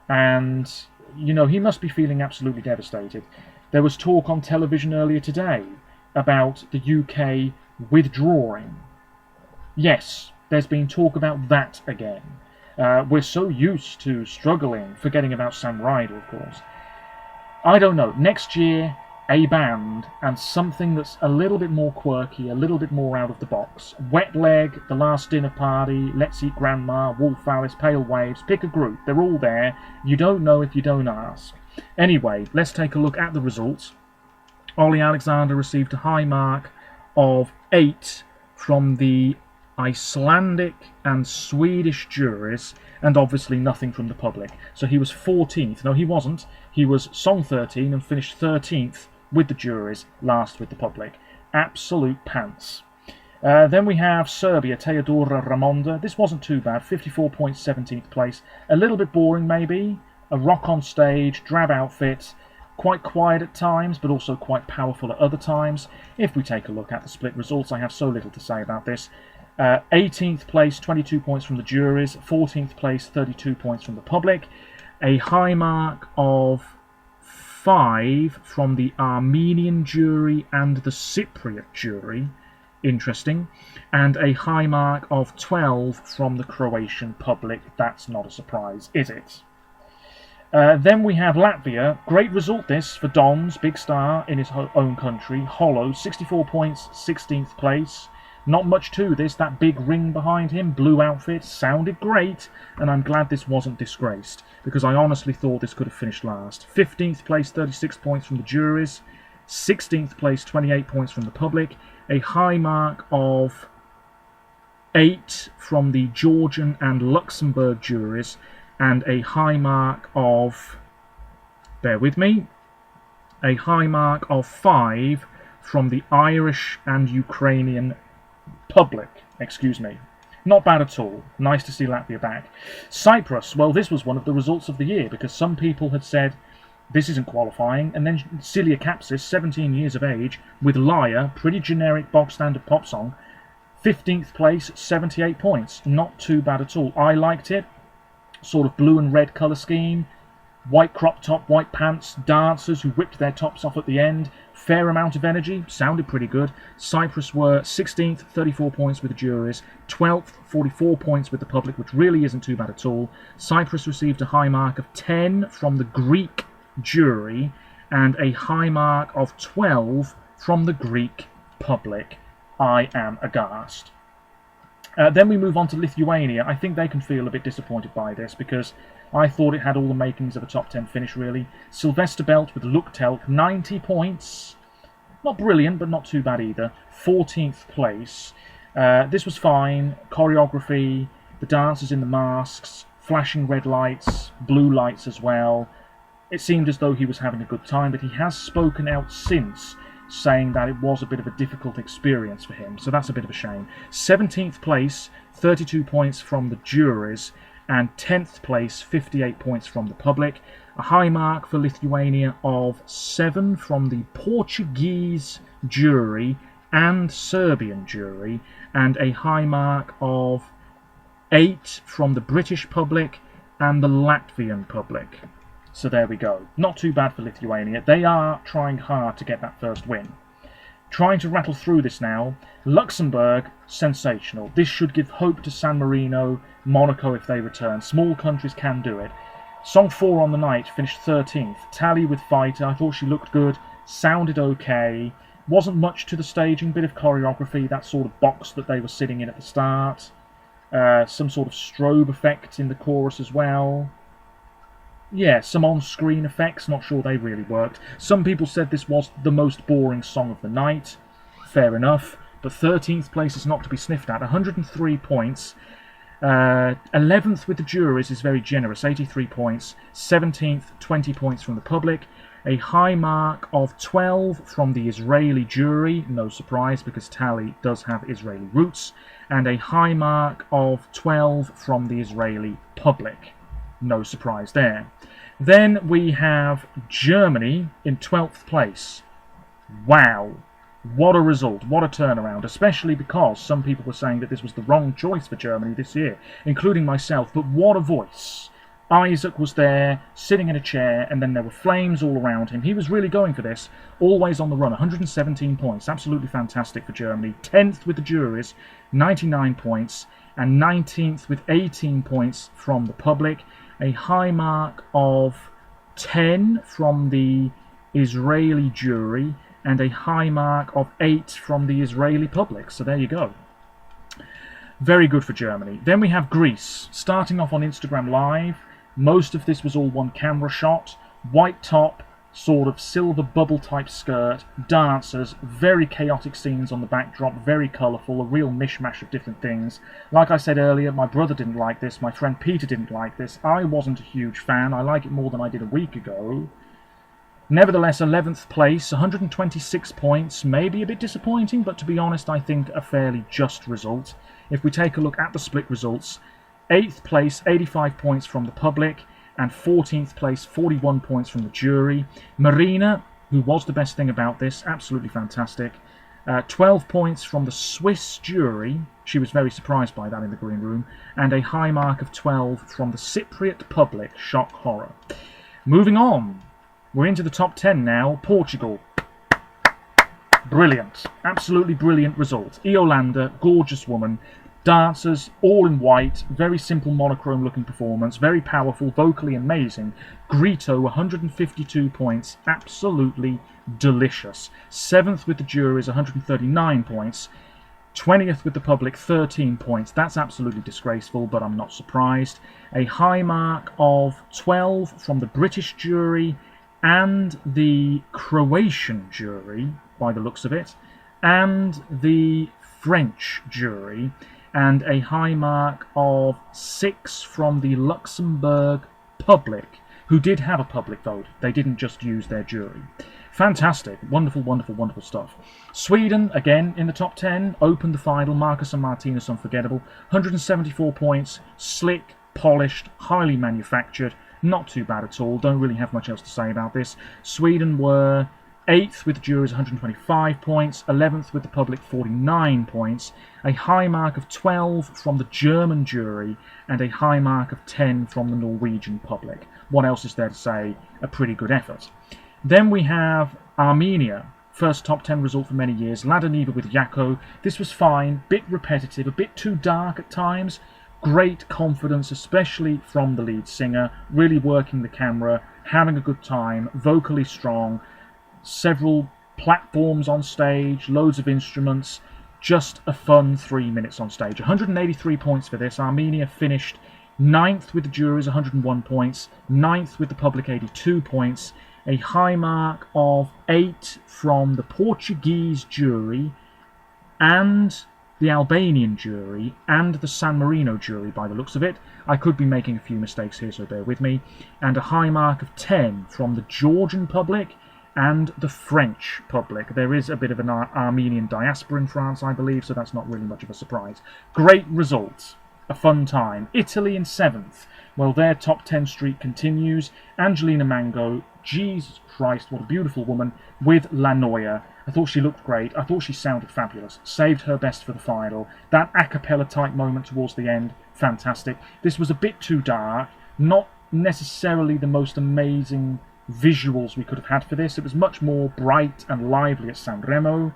And, you know, he must be feeling absolutely devastated. There was talk on television earlier today about the UK withdrawing. Yes, there's been talk about that again. We're so used to struggling, forgetting about Sam Ryder, of course. I don't know. Next year, a band and something that's a little bit more quirky, a little bit more out of the box. Wet Leg, The Last Dinner Party, Let's Eat Grandma, Wolf Alice, Pale Waves. Pick a group. They're all there. You don't know if you don't ask. Anyway, let's take a look at the results. Ollie Alexander received a high mark of 8 from the Icelandic and Swedish juries, and obviously nothing from the public. So he was 14th. No, he wasn't. He was song 13 and finished 13th with the juries, last with the public. Absolute pants. Then we have Serbia, Teodora Ramonda. This wasn't too bad. 54 points, 17th place. A little bit boring, maybe. A rock on stage, drab outfit. Quite quiet at times, but also quite powerful at other times. If we take a look at the split results, I have so little to say about this. 18th place, 22 points from the juries. 14th place, 32 points from the public. A high mark of 5 from the Armenian jury and the Cypriot jury. Interesting. And a high mark of 12 from the Croatian public. That's not a surprise, is it? Then we have Latvia. Great result this for Dons, big star in his own country. Hollow, 64 points, 16th place. Not much to this. That big ring behind him, blue outfit, sounded great, and I'm glad this wasn't disgraced, because I honestly thought this could have finished last. 15th place, 36 points from the juries. 16th place, 28 points from the public. A high mark of 8 from the Georgian and Luxembourg juries, and a high mark of, bear with me, a high mark of 5 from the Irish and Ukrainian public. Excuse me. Not bad at all. Nice to see Latvia back. Cyprus, well, this was one of the results of the year, because some people had said this isn't qualifying, and then Celia Kapsis, 17 years of age, with Liar, pretty generic bog standard pop song, 15th place, 78 points. Not too bad at all. I liked it. Sort of blue and red colour scheme, white crop top, white pants, dancers who whipped their tops off at the end, fair amount of energy, sounded pretty good. Cyprus were 16th, 34 points with the juries, 12th, 44 points with the public, which really isn't too bad at all. Cyprus received a high mark of 10 from the Greek jury, and a high mark of 12 from the Greek public. I am aghast. Then we move on to Lithuania. I think they can feel a bit disappointed by this, because I thought it had all the makings of a top 10 finish, really. Sylvester Belt with Look Telk, 90 points. Not brilliant, but not too bad either. 14th place. This was fine. Choreography, the dancers in the masks, flashing red lights, blue lights as well. It seemed as though he was having a good time, but he has spoken out since, saying that it was a bit of a difficult experience for him, so that's a bit of a shame. 17th place, 32 points from the juries, and 10th place, 58 points from the public. A high mark for Lithuania of 7 from the Portuguese jury and Serbian jury, and a high mark of 8 from the British public and the Latvian public. So there we go. Not too bad for Lithuania. They are trying hard to get that first win. Trying to rattle through this now. Luxembourg, sensational. This should give hope to San Marino, Monaco if they return. Small countries can do it. Song 4 on the night finished 13th. Tally with Fighter. I thought she looked good. Sounded okay. Wasn't much to the staging. Bit of choreography. That sort of box that they were sitting in at the start. Some sort of strobe effect in the chorus as well. Yeah, some on-screen effects, not sure they really worked. Some people said this was the most boring song of the night. Fair enough. But 13th place is not to be sniffed at. 103 points. 11th with the juries is very generous, 83 points. 17th, 20 points from the public. A high mark of 12 from the Israeli jury, no surprise because Tally does have Israeli roots. And a high mark of 12 from the Israeli public. No surprise there. Then we have Germany in 12th place. Wow. What a result, what a turnaround, especially because some people were saying that this was the wrong choice for Germany this year, including myself, but what a voice. Isaac was there, sitting in a chair, and then there were flames all around him. He was really going for this, always on the run, 117 points, absolutely fantastic for Germany. 10th with the juries, 99 points, and 19th with 18 points from the public. A high mark of 10 from the Israeli jury, and a high mark of 8 from the Israeli public. So there you go. Very good for Germany. Then we have Greece, starting off on Instagram Live. Most of this was all one camera shot. White top, sort of silver bubble type skirt, dancers, very chaotic scenes on the backdrop, very colourful, a real mishmash of different things. Like I said earlier, my brother didn't like this, my friend Peter didn't like this. I wasn't a huge fan. I like it more than I did a week ago. Nevertheless, 11th place, 126 points, maybe a bit disappointing, but to be honest, I think a fairly just result. If we take a look at the split results, 8th place, 85 points from the public, and 14th place, 41 points from the jury. Marina, who was the best thing about this, absolutely fantastic. 12 points from the Swiss jury, she was very surprised by that in the green room, and a high mark of 12 from the Cypriot public, shock horror. Moving on. We're into the top 10 now. Portugal. Brilliant. Absolutely brilliant result. Iolanda, gorgeous woman. Dancers, all in white. Very simple monochrome looking performance. Very powerful, vocally amazing. Grito, 152 points. Absolutely delicious. 7th with the juries, 139 points. 20th with the public, 13 points. That's absolutely disgraceful, but I'm not surprised. A high mark of 12 from the British jury and the Croatian jury, by the looks of it, and the French jury, and a high mark of 6 from the Luxembourg public, who did have a public vote. They didn't just use their jury. Fantastic. Wonderful, wonderful, wonderful stuff. Sweden, again, in the top 10, opened the final. Marcus and Martinez, unforgettable. 174 points, slick, polished, highly manufactured. Not too bad at all. Don't really have much else to say about this. Sweden were 8th with the juries, 125 points. 11th with the public, 49 points. A high mark of 12 from the German jury, and a high mark of 10 from the Norwegian public. What else is there to say? A pretty good effort. Then we have Armenia. First top 10 result for many years. Lada Niva with Yako. This was fine. Bit repetitive. A bit too dark at times. Great confidence, especially from the lead singer, really working the camera, having a good time, vocally strong, several platforms on stage, loads of instruments, just a fun 3 minutes on stage. 183 points for this. Armenia finished 9th with the juries, 101 points, 9th with the public, 82 points, a high mark of 8 from the Portuguese jury, and the Albanian jury, and the San Marino jury, by the looks of it. I could be making a few mistakes here, so bear with me. And a high mark of 10 from the Georgian public and the French public. There is a bit of an Armenian diaspora in France, I believe, so that's not really much of a surprise. Great result. A fun time. Italy in 7th. Well, their top 10 streak continues. Angelina Mango, Jesus Christ, what a beautiful woman, with La Noia. I thought she looked great. I thought she sounded fabulous. Saved her best for the final. That a cappella type moment towards the end, fantastic. This was a bit too dark. Not necessarily the most amazing visuals we could have had for this. It was much more bright and lively at Sanremo.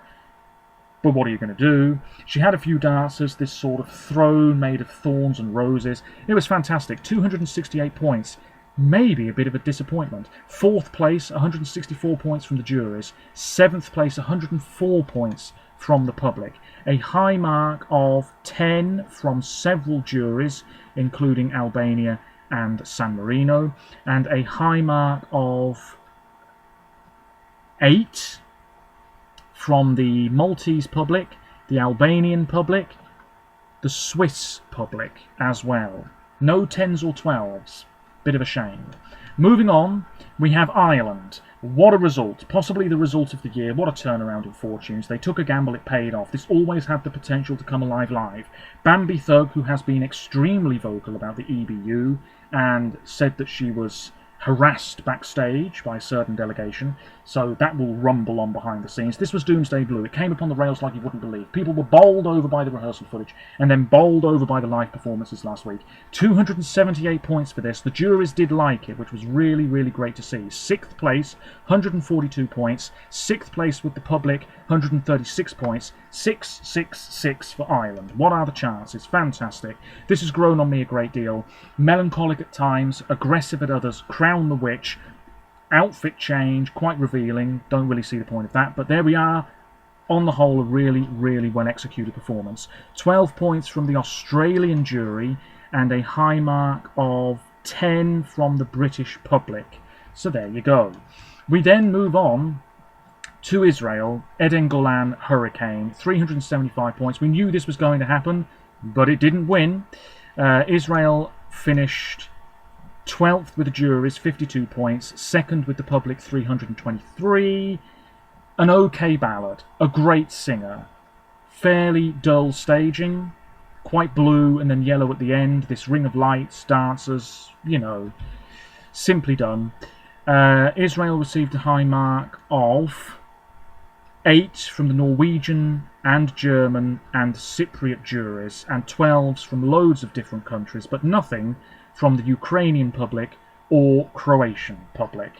But what are you going to do? She had a few dancers, this sort of throne made of thorns and roses. It was fantastic. 268 points. Maybe a bit of a disappointment. 4th place, 164 points from the juries. 7th place, 104 points from the public. A high mark of 10 from several juries, including Albania and San Marino, and a high mark of 8 from the Maltese public, the Albanian public, the Swiss public as well. No 10s or 12s. Bit of a shame. Moving on, we have Ireland. What a result. Possibly the result of the year. What a turnaround in fortunes. They took a gamble, it paid off. This always had the potential to come alive live. Bambi Thug, who has been extremely vocal about the EBU and said that she was harassed backstage by a certain delegation, so that will rumble on behind the scenes. This was Doomsday Blue. It came up on the rails like you wouldn't believe. People were bowled over by the rehearsal footage and then bowled over by the live performances last week. 278 points for this. The juries did like it, which was really, really great to see. 6th place, 142 points. 6th place with the public, 136 points. 6-6-6 for Ireland. What are the chances? Fantastic. This has grown on me a great deal. Melancholic at times, aggressive at others, Crown the Witch, outfit change, quite revealing, don't really see the point of that, but there we are. On the whole, a really, really well executed performance. 12 points from the Australian jury and a high mark of 10 from the British public. So there you go. We then move on to Israel. Eden Golan Hurricane, 375 points. We knew this was going to happen, but it didn't win. Israel finished 12th with the juries, 52 points. 2nd with the public, 323. An okay ballad. A great singer. Fairly dull staging. Quite blue and then yellow at the end. This ring of lights, dancers, you know, simply done. Israel received a high mark of 8 from the Norwegian and German and Cypriot juries, and 12s from loads of different countries, but nothing from the Ukrainian public or Croatian public.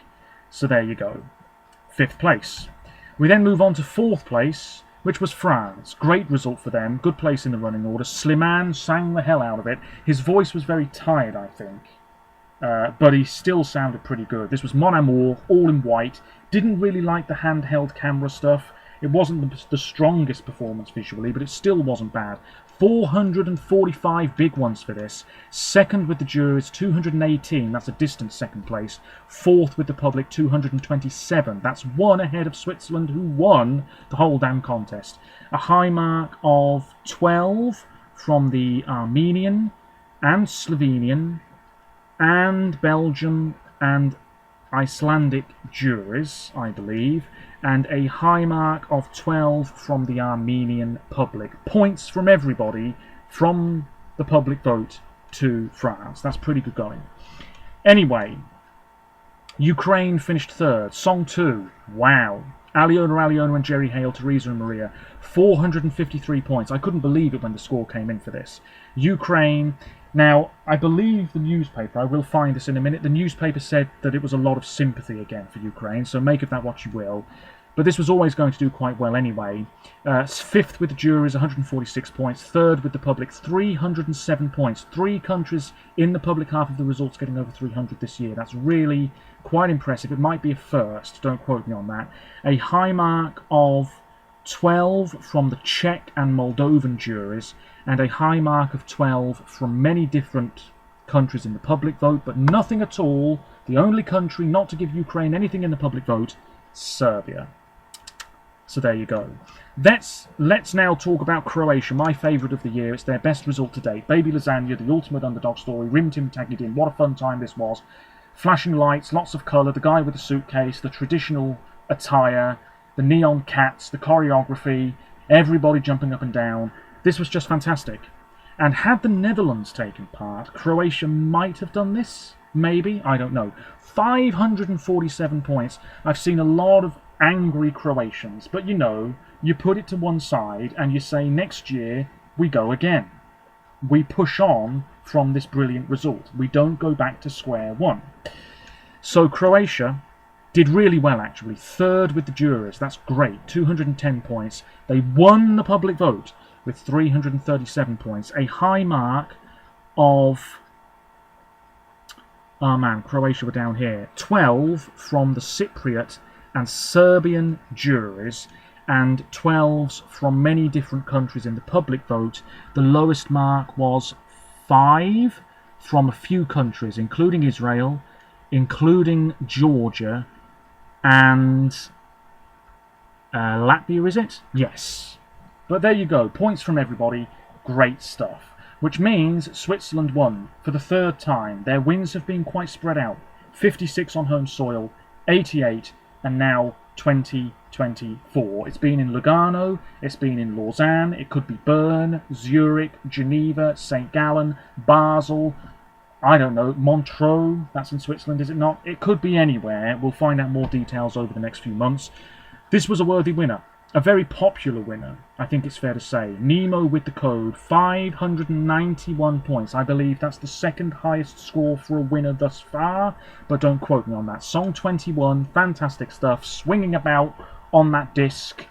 So there you go. 5th place. We then move on to 4th place, which was France. Great result for them. Good place in the running order. Slimane sang the hell out of it. His voice was very tired, I think. But he still sounded pretty good. This was Mon Amour, all in white. Didn't really like the handheld camera stuff. It wasn't the strongest performance visually, but it still wasn't bad. 445 big ones for this. 2nd with the juries, 218. That's a distant 2nd place. 4th with the public, 227. That's 1 ahead of Switzerland, who won the whole damn contest. A high mark of 12 from the Armenian and Slovenian and Belgium and Icelandic juries, I believe, and a high mark of 12 from the Armenian public. Points from everybody from the public vote to France. That's pretty good going. Anyway, Ukraine finished 3rd. Song 2, wow. Aliona and Jerry Hale, Teresa and Maria, 453 points. I couldn't believe it when the score came in for this. Ukraine. Now, I believe the newspaper, I will find this in a minute, the newspaper said that it was a lot of sympathy again for Ukraine, so make of that what you will. But this was always going to do quite well anyway. 5th with the juries, 146 points. 3rd with the public, 307 points. 3 countries in the public half of the results getting over 300 this year. That's really quite impressive. It might be a first, don't quote me on that. A high mark of 12 from the Czech and Moldovan juries, and a high mark of 12 from many different countries in the public vote, but nothing at all. The only country not to give Ukraine anything in the public vote, Serbia. So there you go. Let's now talk about Croatia, my favourite of the year. It's their best result to date. Baby Lasagna, the ultimate underdog story. Rim Tim Tagged. What a fun time this was. Flashing lights, lots of colour, the guy with the suitcase, the traditional attire, the neon cats, the choreography, everybody jumping up and down. This was just fantastic. And had the Netherlands taken part, Croatia might have done this. Maybe, I don't know. 547 points. I've seen a lot of angry Croatians, but you know, you put it to one side and you say next year we go again. We push on from this brilliant result. We don't go back to square one. So Croatia did really well, actually. 3rd with the jurors. That's great. 210 points. They won the public vote with 337 points. A high mark of... oh man, Croatia were down here. 12 from the Cypriot and Serbian juries, and 12s from many different countries in the public vote. The lowest mark was 5 from a few countries, including Israel, including Georgia, and Latvia, is it? Yes. But there you go, points from everybody, great stuff. Which means Switzerland won for the third time. Their wins have been quite spread out. 56 on home soil, 88, and now 2024. It's been in Lugano, it's been in Lausanne, it could be Bern, Zurich, Geneva, St. Gallen, Basel, I don't know, Montreux, that's in Switzerland, is it not? It could be anywhere. We'll find out more details over the next few months. This was a worthy winner. A very popular winner, I think it's fair to say. Nemo with the code, 591 points. I believe that's the second highest score for a winner thus far, but don't quote me on that. Song 21, fantastic stuff, swinging about on that disc,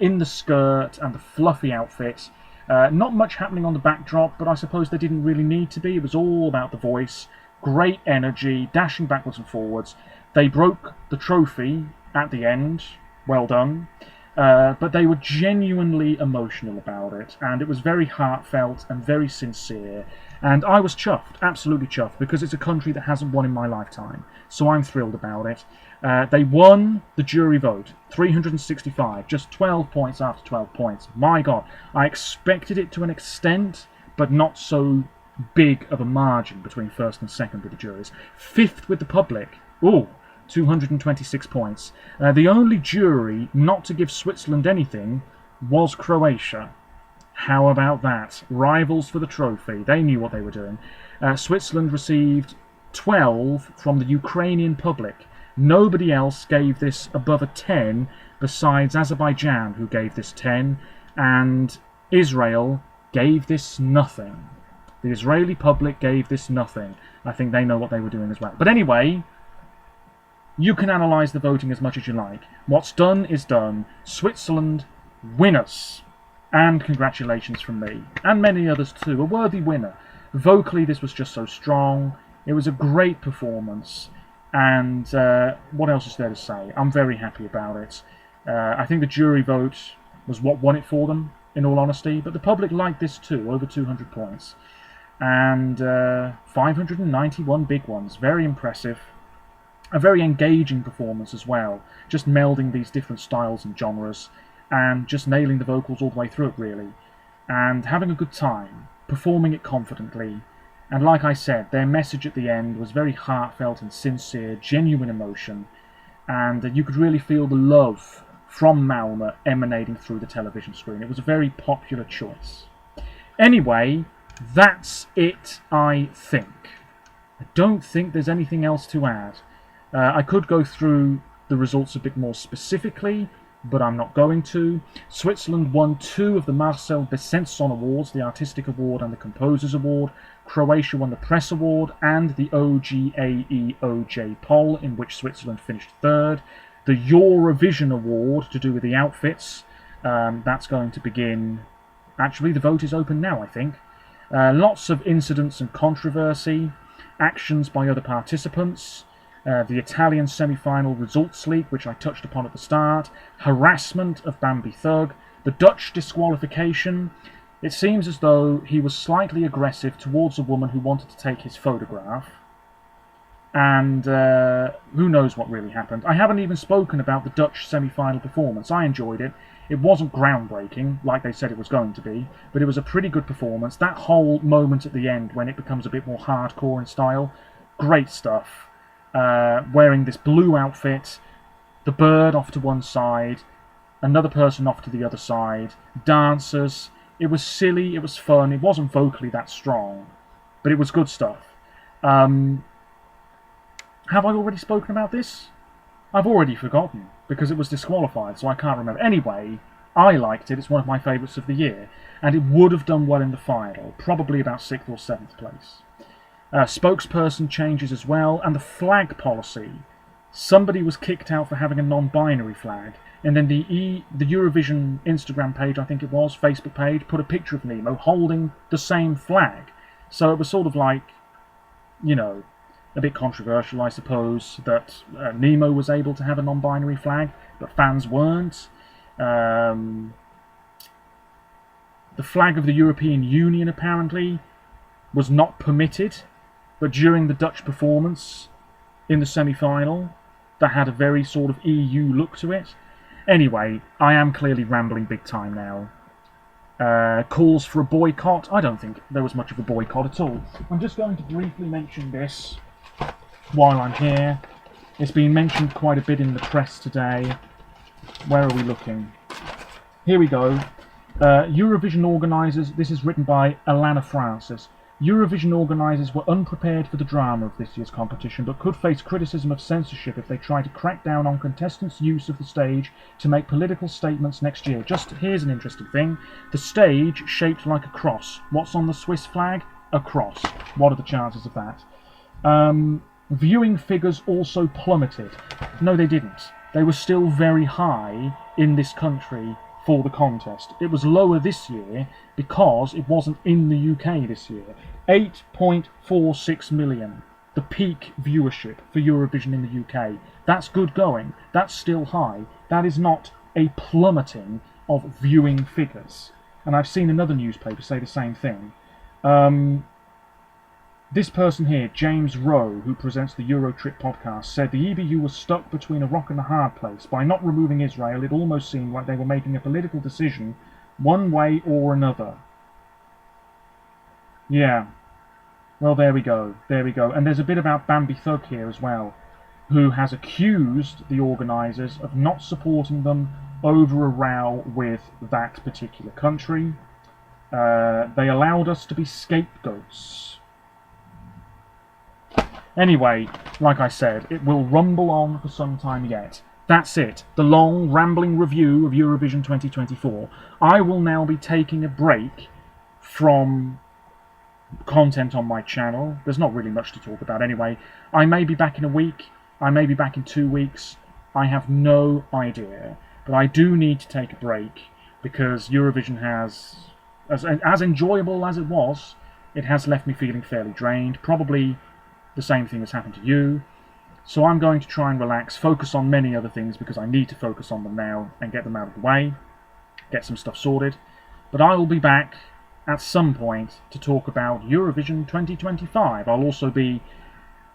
in the skirt and the fluffy outfit. Not much happening on the backdrop, but I suppose there didn't really need to be. It was all about the voice. Great energy, dashing backwards and forwards. They broke the trophy at the end. Well done. But they were genuinely emotional about it, and it was very heartfelt and very sincere, and I was chuffed, absolutely chuffed, because it's a country that hasn't won in my lifetime, so I'm thrilled about it. They won the jury vote, 365, just 12 points after 12 points. My God, I expected it to an extent, but not so big of a margin between first and second with the juries. Fifth with the public. Ooh. 226 points. The only jury not to give Switzerland anything was Croatia. How about that? Rivals for the trophy. They knew what they were doing. Switzerland received 12 from the Ukrainian public. Nobody else gave this above a 10 besides Azerbaijan, who gave this 10, and Israel gave this nothing. The Israeli public gave this nothing. I think they know what they were doing as well. But anyway, you can analyse the voting as much as you like. What's done is done. Switzerland, winners. And congratulations from me. And many others too. A worthy winner. Vocally, this was just so strong. It was a great performance. And what else is there to say? I'm very happy about it. I think the jury vote was what won it for them, in all honesty. But the public liked this too. Over 200 points. And 591 big ones. Very impressive. A very engaging performance as well, just melding these different styles and genres, and just nailing the vocals all the way through it, really, and having a good time, performing it confidently, and like I said, their message at the end was very heartfelt and sincere, genuine emotion, and you could really feel the love from Malmö emanating through the television screen. It was a very popular choice. Anyway, that's it, I think. I don't think there's anything else to add. I could go through the results a bit more specifically, but I'm not going to. Switzerland won 2 of the Marcel Besançon Awards, the Artistic Award and the Composers Award. Croatia won the Press Award and the OGAE-OJ poll, in which Switzerland finished 3rd. The Eurovision Award, to do with the outfits, that's going to begin... Actually, the vote is open now, I think. Lots of incidents and controversy, actions by other participants, the Italian semi-final results leak, which I touched upon at the start, harassment of Bambi Thug, the Dutch disqualification. It seems as though he was slightly aggressive towards a woman who wanted to take his photograph, and who knows what really happened. I haven't even spoken about the Dutch semi-final performance. I enjoyed it. It wasn't groundbreaking, like they said it was going to be, but it was a pretty good performance. That whole moment at the end when it becomes a bit more hardcore in style, great stuff. Wearing this blue outfit, the bird off to one side, another person off to the other side, dancers. It was silly, it was fun, it wasn't vocally that strong, but it was good stuff. Have I already spoken about this? I've already forgotten, because it was disqualified, so I can't remember. Anyway, I liked it, it's one of my favourites of the year, and it would have done well in the final, probably about 6th or 7th place. Spokesperson changes as well, and the flag policy. Somebody was kicked out for having a non-binary flag, and then the Eurovision Instagram page, I think it was, Facebook page, put a picture of Nemo holding the same flag. So it was sort of like, you know, a bit controversial, I suppose, that Nemo was able to have a non-binary flag, but fans weren't. The flag of the European Union, apparently, was not permitted but during the Dutch performance in the semi-final, that had a very sort of EU look to it. Anyway, I am clearly rambling big time now. Calls for a boycott. I don't think there was much of a boycott at all. I'm just going to briefly mention this while I'm here. It's been mentioned quite a bit in the press today. Where are we looking? Here we go. Eurovision organisers, this is written by Alana Francis. Eurovision organisers were unprepared for the drama of this year's competition, but could face criticism of censorship if they try to crack down on contestants' use of the stage to make political statements next year. Just here's an interesting thing. The stage shaped like a cross. What's on the Swiss flag? A cross. What are the chances of that? Viewing figures also plummeted. No, they didn't. They were still very high in this country for the contest. It was lower this year because it wasn't in the UK this year. 8.46 million, the peak viewership for Eurovision in the UK. That's good going. That's still high. That is not a plummeting of viewing figures. And I've seen another newspaper say the same thing. This person here, James Rowe, who presents the Eurotrip podcast, said the EBU was stuck between a rock and a hard place. By not removing Israel, it almost seemed like they were making a political decision one way or another. Yeah. Well, there we go. There we go. And there's a bit about Bambi Thug here as well, who has accused the organisers of not supporting them over a row with that particular country. They allowed us to be scapegoats. Anyway, like I said, it will rumble on for some time yet. That's it. The long, rambling review of Eurovision 2024. I will now be taking a break from content on my channel. There's not really much to talk about anyway. I may be back in a week. I may be back in 2 weeks. I have no idea. But I do need to take a break because Eurovision has, as enjoyable as it was, it has left me feeling fairly drained. Probably the same thing has happened to you. So I'm going to try and relax, focus on many other things because I need to focus on them now and get them out of the way, get some stuff sorted. But I will be back at some point to talk about Eurovision 2025. I'll also be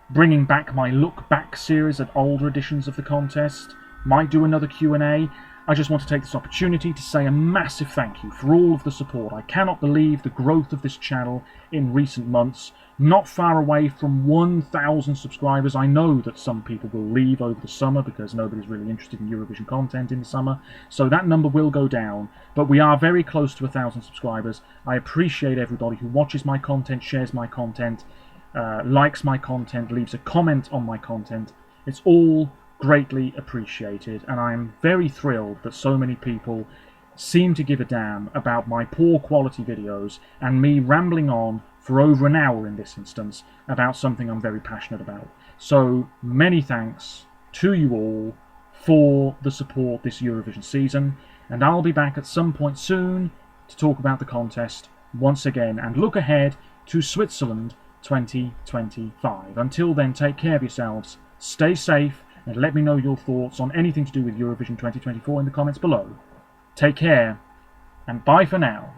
bringing back my Look Back series at older editions of the contest. Might do another Q&A. I just want to take this opportunity to say a massive thank you for all of the support. I cannot believe the growth of this channel in recent months. Not far away from 1,000 subscribers. I know that some people will leave over the summer because nobody's really interested in Eurovision content in the summer. So that number will go down. But we are very close to 1,000 subscribers. I appreciate everybody who watches my content, shares my content, likes my content, leaves a comment on my content. It's all greatly appreciated, and I'm very thrilled that so many people seem to give a damn about my poor quality videos and me rambling on for over an hour in this instance about something I'm very passionate about. So many thanks to you all for the support this Eurovision season, and I'll be back at some point soon to talk about the contest once again and look ahead to Switzerland 2025. Until then, take care of yourselves, stay safe, and let me know your thoughts on anything to do with Eurovision 2024 in the comments below. Take care, and bye for now.